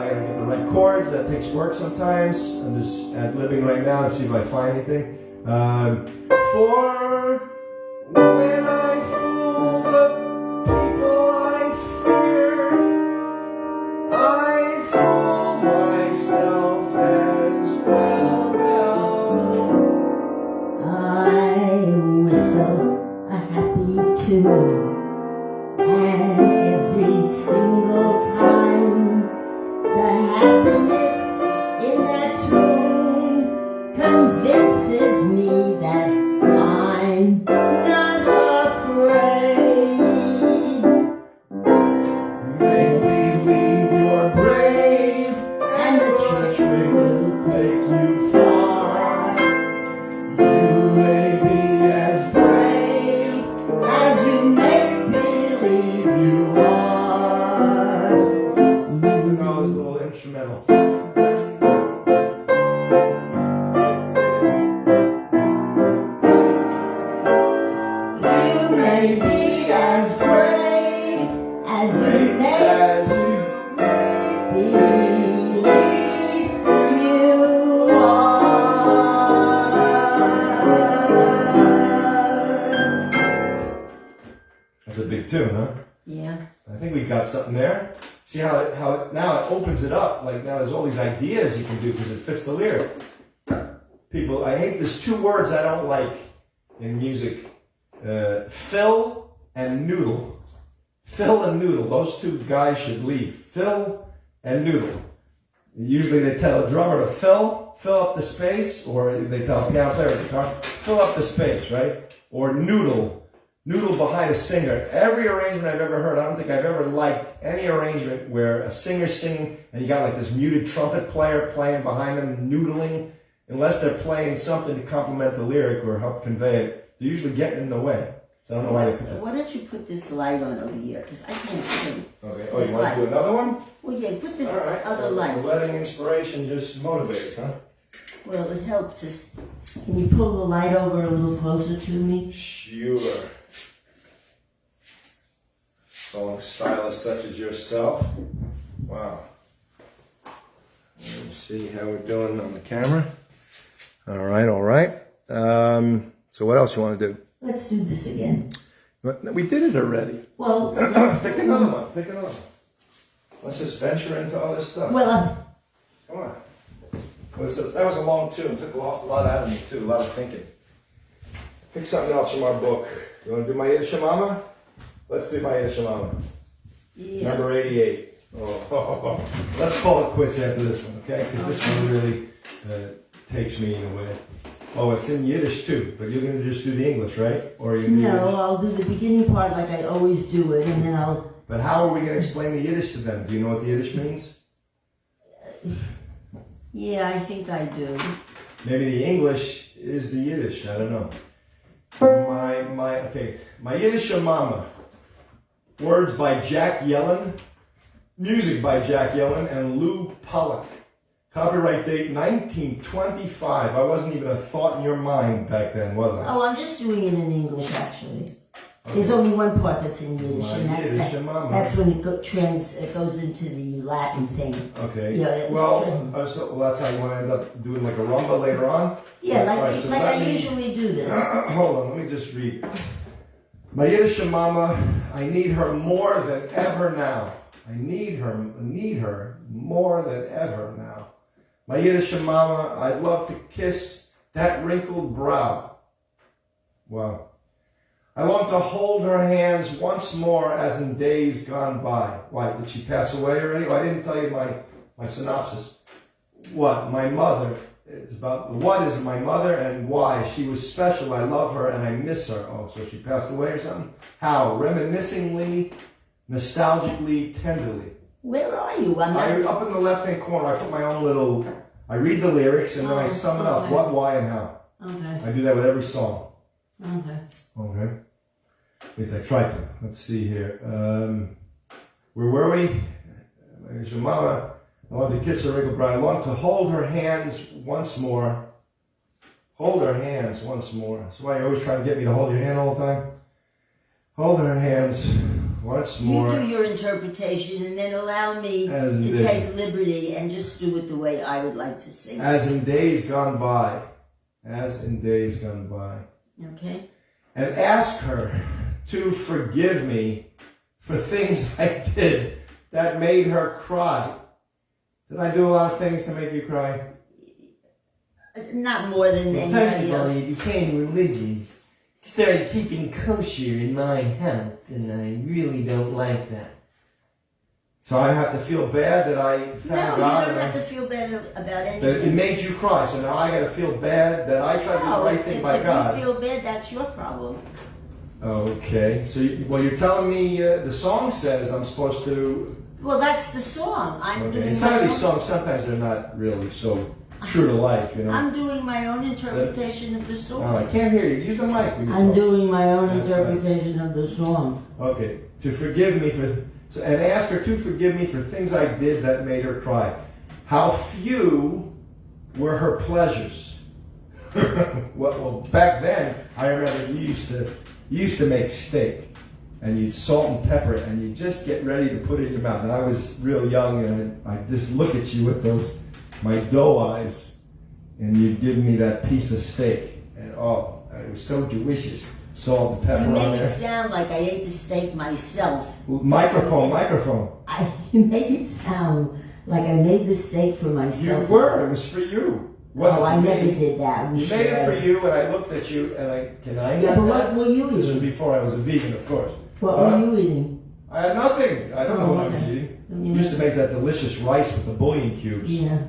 gotta get the right chords. That takes work sometimes. I'm just ad-libbing right now to see if I find anything. For when I fool the people I fear, I fool myself as well. I whistle a happy tune, and every single time the happiness in that tune convinces me that I'm not afraid. Make believe you're brave, And the trick will take you far. You may be as brave as you make believe you are. You know, this little instrumental. You may be as brave as you may believe you are. That's a big tune, huh? Yeah. I think we've got something there. See how now it opens it up. Like now there's all these ideas you can do because it fits the lyric. People, I hate, there's two words I don't like in music. Fill and noodle. Fill and noodle. Those two guys should leave. Fill and noodle. Usually they tell a drummer to fill up the space, or they tell a piano player, fill up the space, right? Or noodle behind a singer. Every arrangement I've ever heard, I don't think I've ever liked any arrangement where a singer's singing and you got like this muted trumpet player playing behind them, noodling. Unless they're playing something to complement the lyric or help convey it, they're usually getting in the way. So I don't know why they put that. Why don't you put this light on over here? Because I can't see. Okay. Oh, you want to do another one? Well, yeah, put this All right. other light. Letting inspiration just motivates, huh? Well, it helped us. Can you pull the light over a little closer to me? Sure. Song stylist such as yourself. Wow. Let me see how we're doing on the camera. All right. So what else you want to do? Let's do this again. We did it already. Well, Pick another one. Let's just venture into all this stuff. well, Come on. That was a long tune. Took a lot out of me too. A lot of thinking. Pick something else from our book. You want to do my Yiddishe Momme? Let's do my Yiddishe Momme. yeah. Number 88. Oh. Let's call it quits after this one, okay? Because this one really takes me in a way. Oh, it's in Yiddish too, but you're going to just do the English, right? Or you do No, Yiddish? I'll do the beginning part like I always do it, and then I'll... But how are we going to explain the Yiddish to them? Do you know what the Yiddish means? Yeah, I think I do. Maybe the English is the Yiddish. I don't know. My Yiddishe Momme. Words by Jack Yellen. Music by Jack Yellen and Lou Pollack. Copyright date 1925. I wasn't even a thought in your mind back then, was I? Oh, I'm just doing it in English, actually. There's only one part that's in Yiddish, My and Yiddishe Momme. that's when it goes into the Latin thing. Okay. Yeah, it's Well, so that's how you want to end up doing like a rumba later on? Yeah, Right, like so I let me- usually do this. Hold on, let me just read. My Yiddishe Momme, I need her more than ever now. I need her more than ever now. My Yiddishe Momme, I'd love to kiss that wrinkled brow. Wow. I long to hold her hands once more as in days gone by. Why, did she pass away already? Oh, I didn't tell you my synopsis. What? My mother, it's about what is my mother and why. She was special. I love her and I miss her. Oh, so she passed away or something? How? Reminiscingly, nostalgically, tenderly. Where are you? I'm not... Up in the left-hand corner, I put my own little... I read the lyrics and then I sum it up. Okay. What, why, and how. Okay. I do that with every song. Okay. Okay. At least I tried to. Let's see here. Where were we? Yiddishe Momme. I want to kiss her wrinkled brow. I want to hold her hands once more. Hold her hands once more. That's why you're always trying to get me to hold your hand all the time. Hold her hands once more. You do your interpretation and then allow me to take liberty and just do it the way I would like to sing. As in days gone by. As in days gone by. Okay. And ask her to forgive me for things I did that made her cry. Did I do a lot of things to make you cry? Not more than anybody else. You became religious. Started keeping kosher in my house, and I really don't like that. So I have to feel bad that I found God. No, you don't have to feel bad about That anything. it made you cry. So now I got to feel bad that I tried to do the right thing by God. If you feel bad, that's your problem. Okay. So you're telling me the song says I'm supposed to... Well, that's the song. I'm doing. And some of these songs, sometimes they're not really so true to life, you know. I'm doing my own interpretation of the song. Oh, I can't hear you. Use the mic when you I'm talk. doing my own That's interpretation of the song. Okay. To forgive me for... So, and ask her to forgive me for things I did that made her cry. How few were her pleasures. Well, back then, I remember you used to make steak. And you'd salt and pepper it, and you'd just get ready to put it in your mouth. And I was real young, and I'd just look at you with my doe eyes, and you'd give me that piece of steak. And oh, it was so delicious. Salt and pepper You on make there. it sound like I ate the steak myself. Microphone. You make it sound like I made the steak for myself. You were. It was for you. Wasn't Oh, I for never me. did that. You made it for you, and I looked at you, and can I Yeah, have but that? what were you This was eating? before I was a vegan, of course. What were you eating? I had nothing. I don't know what I was okay. eating. You We used to make that delicious rice with the bouillon cubes. Yeah.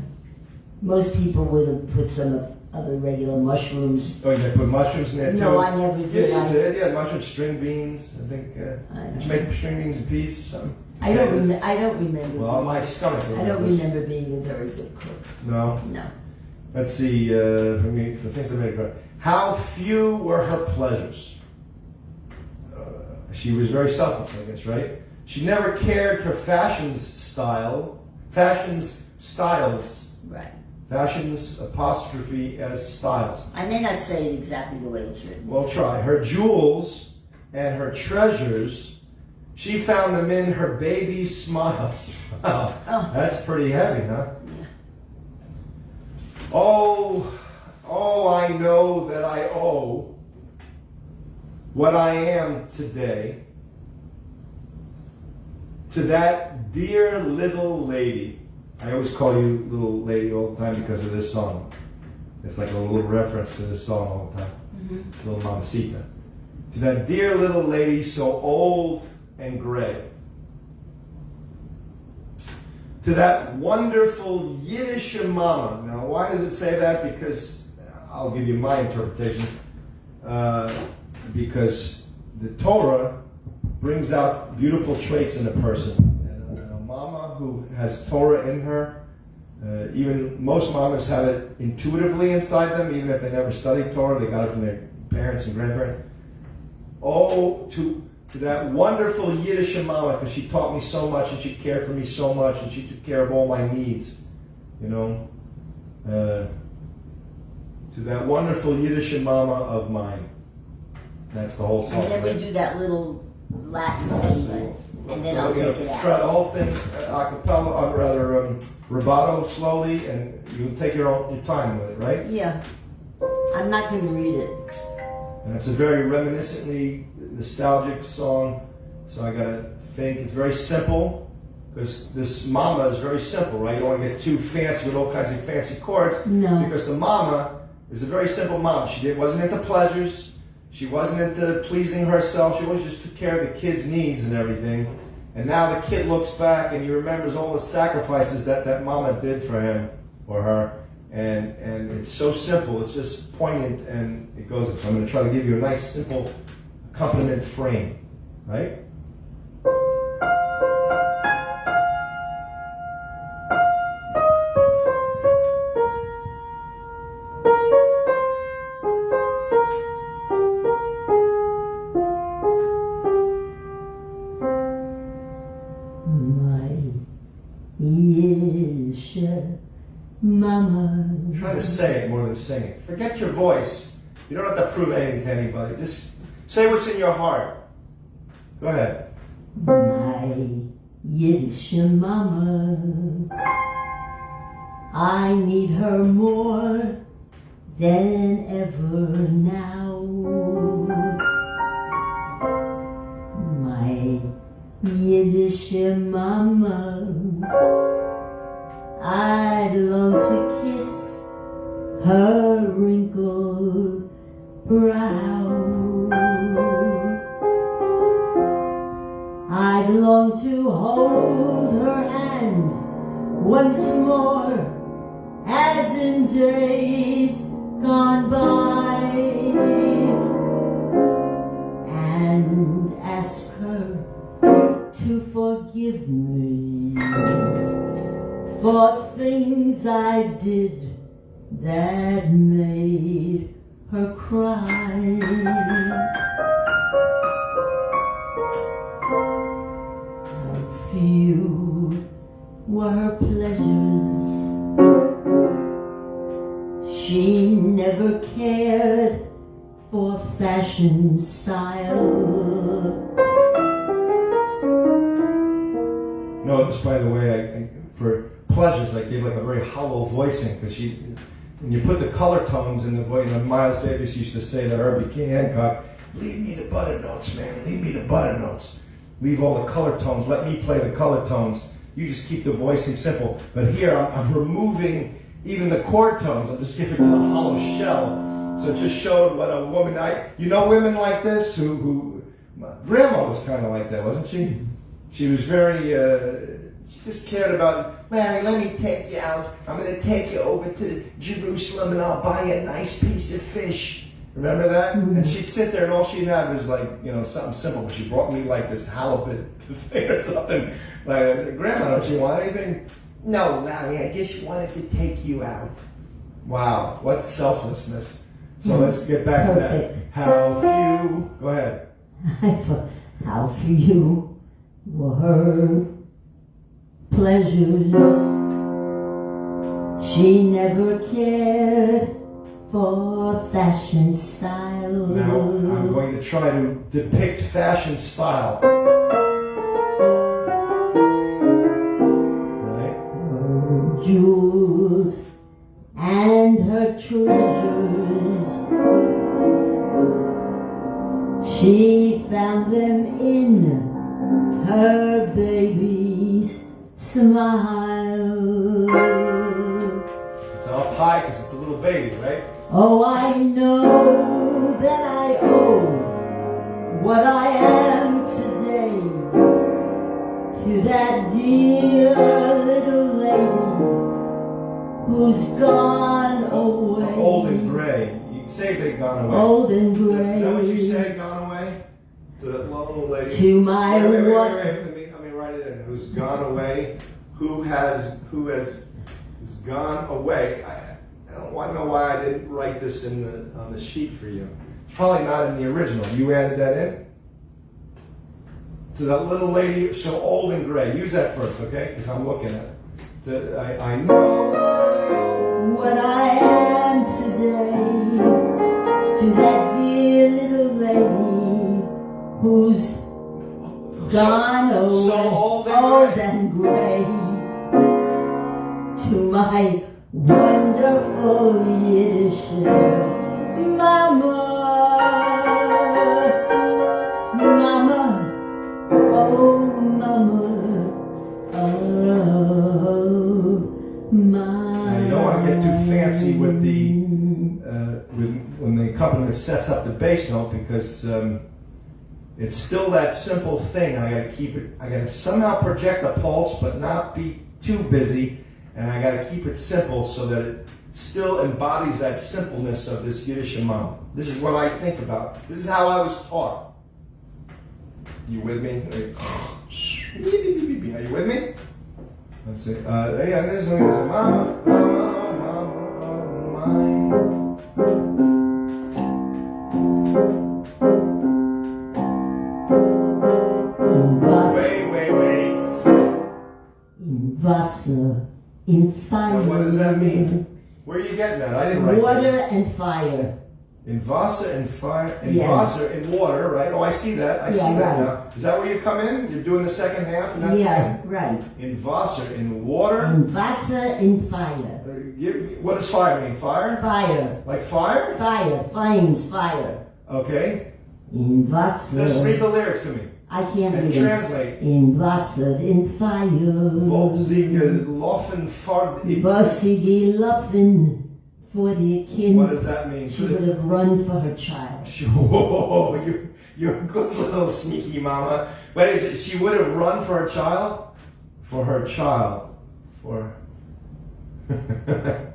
Most people would have put some other regular mushrooms. Oh, you put mushrooms in there too? No, I never did. Yeah, you did. Yeah, mushrooms, string beans. I think. Did you make string beans and peas or something? I don't remember. Well, my stomach. I don't remember being a very good cook. No. No. Let's see. For things that made her cry. How few were her pleasures? She was very selfless, I guess, right? She never cared for fashion's styles. Right. Fashion's apostrophe as styles. I may not say it exactly the way it's written. Well, try. Her jewels and her treasures, she found them in her baby's smiles. Wow, that's pretty heavy, huh? Yeah. Oh, I know that I owe what I am today to that dear little lady. I always call you little lady all the time because of this song. It's like a little reference to this song all the time. Mm-hmm. Little Mamacita. To that dear little lady so old and gray. To that wonderful Yiddishe Momme. Now, why does it say that? Because I'll give you my interpretation. Because the Torah brings out beautiful traits in a person. And a mama who has Torah in her, even most mamas have it intuitively inside them, even if they never studied Torah, they got it from their parents and grandparents. Oh, to that wonderful Yiddishe Momme, because she taught me so much and she cared for me so much and she took care of all my needs, you know. To that wonderful Yiddishe Momme of mine. That's the whole song. And then we do that little Latin thing, and then I'll take it Try out. the whole thing a cappella, or rather rubato slowly, and you take your time with it, right? Yeah. I'm not going to read it. And it's a very reminiscently nostalgic song, so I gotta think. It's very simple, because this mama is very simple, right? You don't want to get too fancy with all kinds of fancy chords, No. because the mama is a very simple mama. She wasn't into pleasures. She wasn't into pleasing herself. She always just took care of the kid's needs and everything. And now the kid looks back and he remembers all the sacrifices that mama did for him or her. and it's so simple. It's just poignant, and it goes. So I'm going to try to give you a nice, simple accompaniment frame, right? Yiddishe Momme. Try to say it more than sing it. Forget your voice. You don't have to prove anything to anybody. Just say what's in your heart. Go ahead. My Yiddishe Momme, I need her more than ever now. My Yiddishe Momme, I'd long to kiss her wrinkled brow. I'd long to hold her hand once more, as in days gone by, and ask her to forgive me for things I did that made her cry. How few were her pleasures. She never cared for fashion style. Notice, by the way, for pleasures, I gave like a very hollow voicing, because when you put the color tones in the voice, Miles Davis used to say to Herbie Hancock, leave me the butter notes, man, leave me the butter notes. Leave all the color tones, let me play the color tones. You just keep the voicing simple. But here, I'm removing even the chord tones. I'm just giving it a hollow shell. So it just showed what a woman, you know women like this who my grandma was kind of like that, wasn't she? She was very, she just cared about, Larry, let me take you out. I'm going to take you over to Jerusalem and I'll buy you a nice piece of fish. Remember that? Mm-hmm. And she'd sit there and all she'd have is like, something simple. But she brought me like this halibut thing or something. Like, Grandma, don't you want anything? No, Larry, I just wanted to take you out. Wow, what selflessness. So let's get back to that. How few, go ahead. How few were her pleasures. She never cared for fashion style. Now, I'm going to try to depict fashion style. Right? Her jewels and her treasures, she found them in her baby's smile. It's up high because it's a little baby, right? Oh, I know that I owe what I am today to that dear little lady who's gone away. Old and gray. You say they've gone away. Old and gray. Is that what you say, gone away? To that little lady. To my wait, what? Let me write it in. Who's gone away? Who's gone away? I don't want to know why I didn't write this on the sheet for you. It's probably not in the original. You added that in? To that little lady, so old and gray. Use that first, okay? Because I'm looking at it. I know what I am today to that dear little lady who's gone away, so old and gray. To my wonderful Yiddishe Momme, Mama, oh Mama, oh my. Now, you don't want to get too fancy with the when the accompaniment sets up the bass note, because it's still that simple thing. I got to keep it. I got to somehow project a pulse, but not be too busy. And I got to keep it simple so that still embodies that simpleness of this Yiddishe Momme. This is what I think about. This is how I was taught. You with me? Are you with me? Let's see. Yeah, this one is Mama, Mama, Mama, mine. Wait. In Wasser, in fire. What does that mean? Where are you getting that? I didn't write Water that. and fire. In Wasser and fire, in Yeah. Wasser, in water, right? Oh, I see that. I see that right. now. Is that where you come in? You're doing the second half, and that's the end? Right. In Wasser, in water. In Wasser, in fire. What does fire mean? Fire? Fire. Like fire? Fire. Flames, fire. Okay. In Wasser. Just read the lyrics to me. I can't And read it. translate. In Wasser, in fire. Wollt sie gelaufen vor die... Was sie gelaufen for the king. What does that mean? She would have run for her child. Oh, you're a good little sneaky mama. Wait, is it she would have run for her child? For her child. For...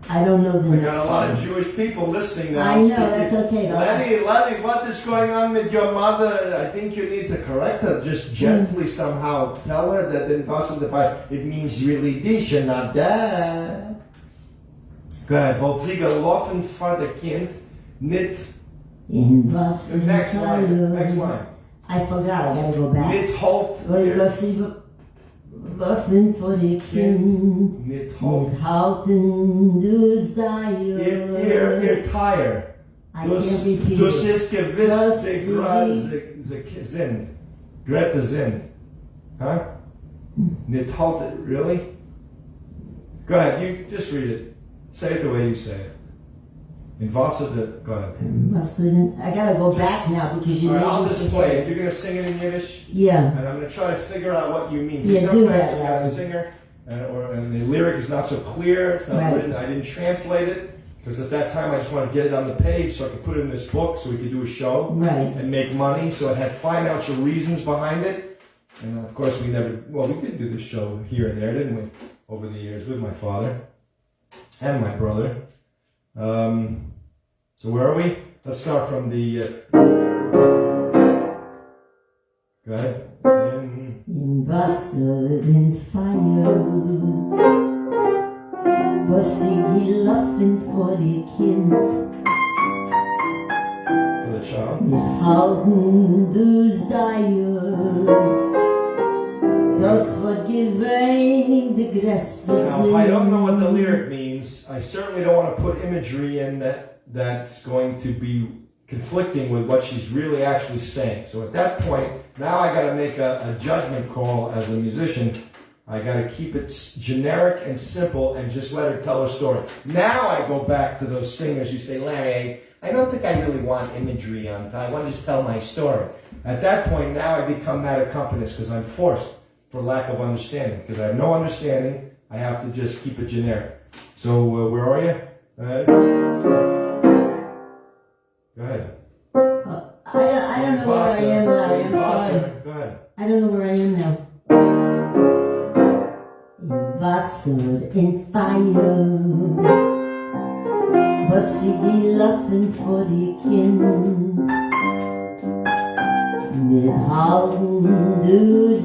I don't know the I next got a lot of one. Jewish people listening now. I know, that's okay. Lenny, what is going on with your mother? I think you need to correct her. Just gently somehow tell her that in Wasser it means really Yiddishe, not that. Go ahead. Wollt sie gelaufen vor der Kind, nicht... In Wasser, Next line. fire. Next line. I forgot, I gotta go back. Nicht halt... Was sie gelaufen for the king. Nicht halt... Mit halten dus Ihr tire. I can't repeat Dus it. ist gewiss, Das sie sind. Greta sind. Huh? Nicht halt... Really? Go ahead, you just read it. Say it the way you say it. In Wasser, go ahead. I gotta go back now because you All right, made I'll me just forget play it. it. You're going to sing it in Yiddish, Yeah. and I'm going to try to figure out what you mean. Yeah, do Sometimes that, you got a Larry. singer, and the lyric is not so clear. It's not Right. written. I didn't translate it because at that time I just wanted to get it on the page so I could put it in this book so we could do a show Right. and make money. So it had financial reasons behind it. And of course we did do this show here and there, didn't we? Over the years with my father and my brother. So where are we? Let's start from the... Go ahead. In Wasser, in fire. Was sie gelaufen for the kind. For the child. Mit halten dus Das wird gewähnt, die größte Now, if I don't know what the lyric means, I certainly don't want to put imagery in that's going to be conflicting with what she's really actually saying. So at that point, now I got to make a judgment call as a musician. I got to keep it generic and simple and just let her tell her story. Now I go back to those singers who say, Larry, I don't think I really want imagery on time. I want to just tell my story. At that point, now I become that accompanist because I'm forced for lack of understanding. Because I have no understanding, I have to just keep it generic. So where are you? Go ahead. I don't know where I am now. I'm sorry. Go ahead. I don't know where I am now. In Wasser, in fire. Was sie gelaufen vor die Kind. Mit halten dus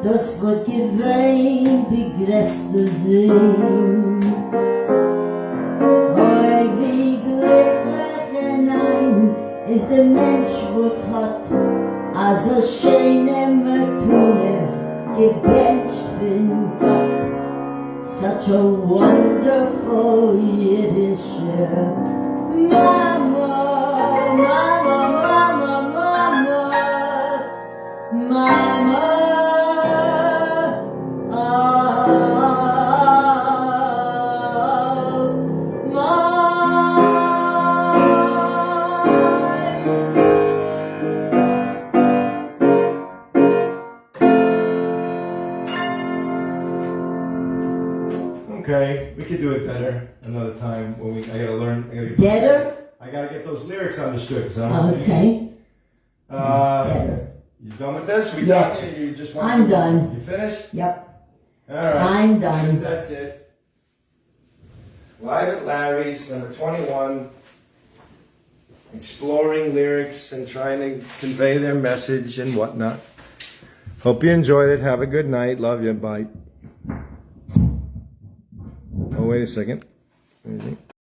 das wird gewähnt, die größte Sinn. Hoi, wie glücklich hinein ist der Mensch, was hat also schöne Methode gebencht von Gott. Such a wonderful Yiddishe Mama, Mama, Mama, Mama, Mama. Okay, we could do it better another time when I gotta learn. Better? I gotta get those lyrics understood. Cause I don't Okay. Better. You done with this? We Yes. done? You just want I'm done. You finished? Yep. All right. I'm done. That's it. Live at Larry's, number 21. Exploring lyrics and trying to convey their message and whatnot. Hope you enjoyed it. Have a good night. Love you. Bye. Oh, wait a second.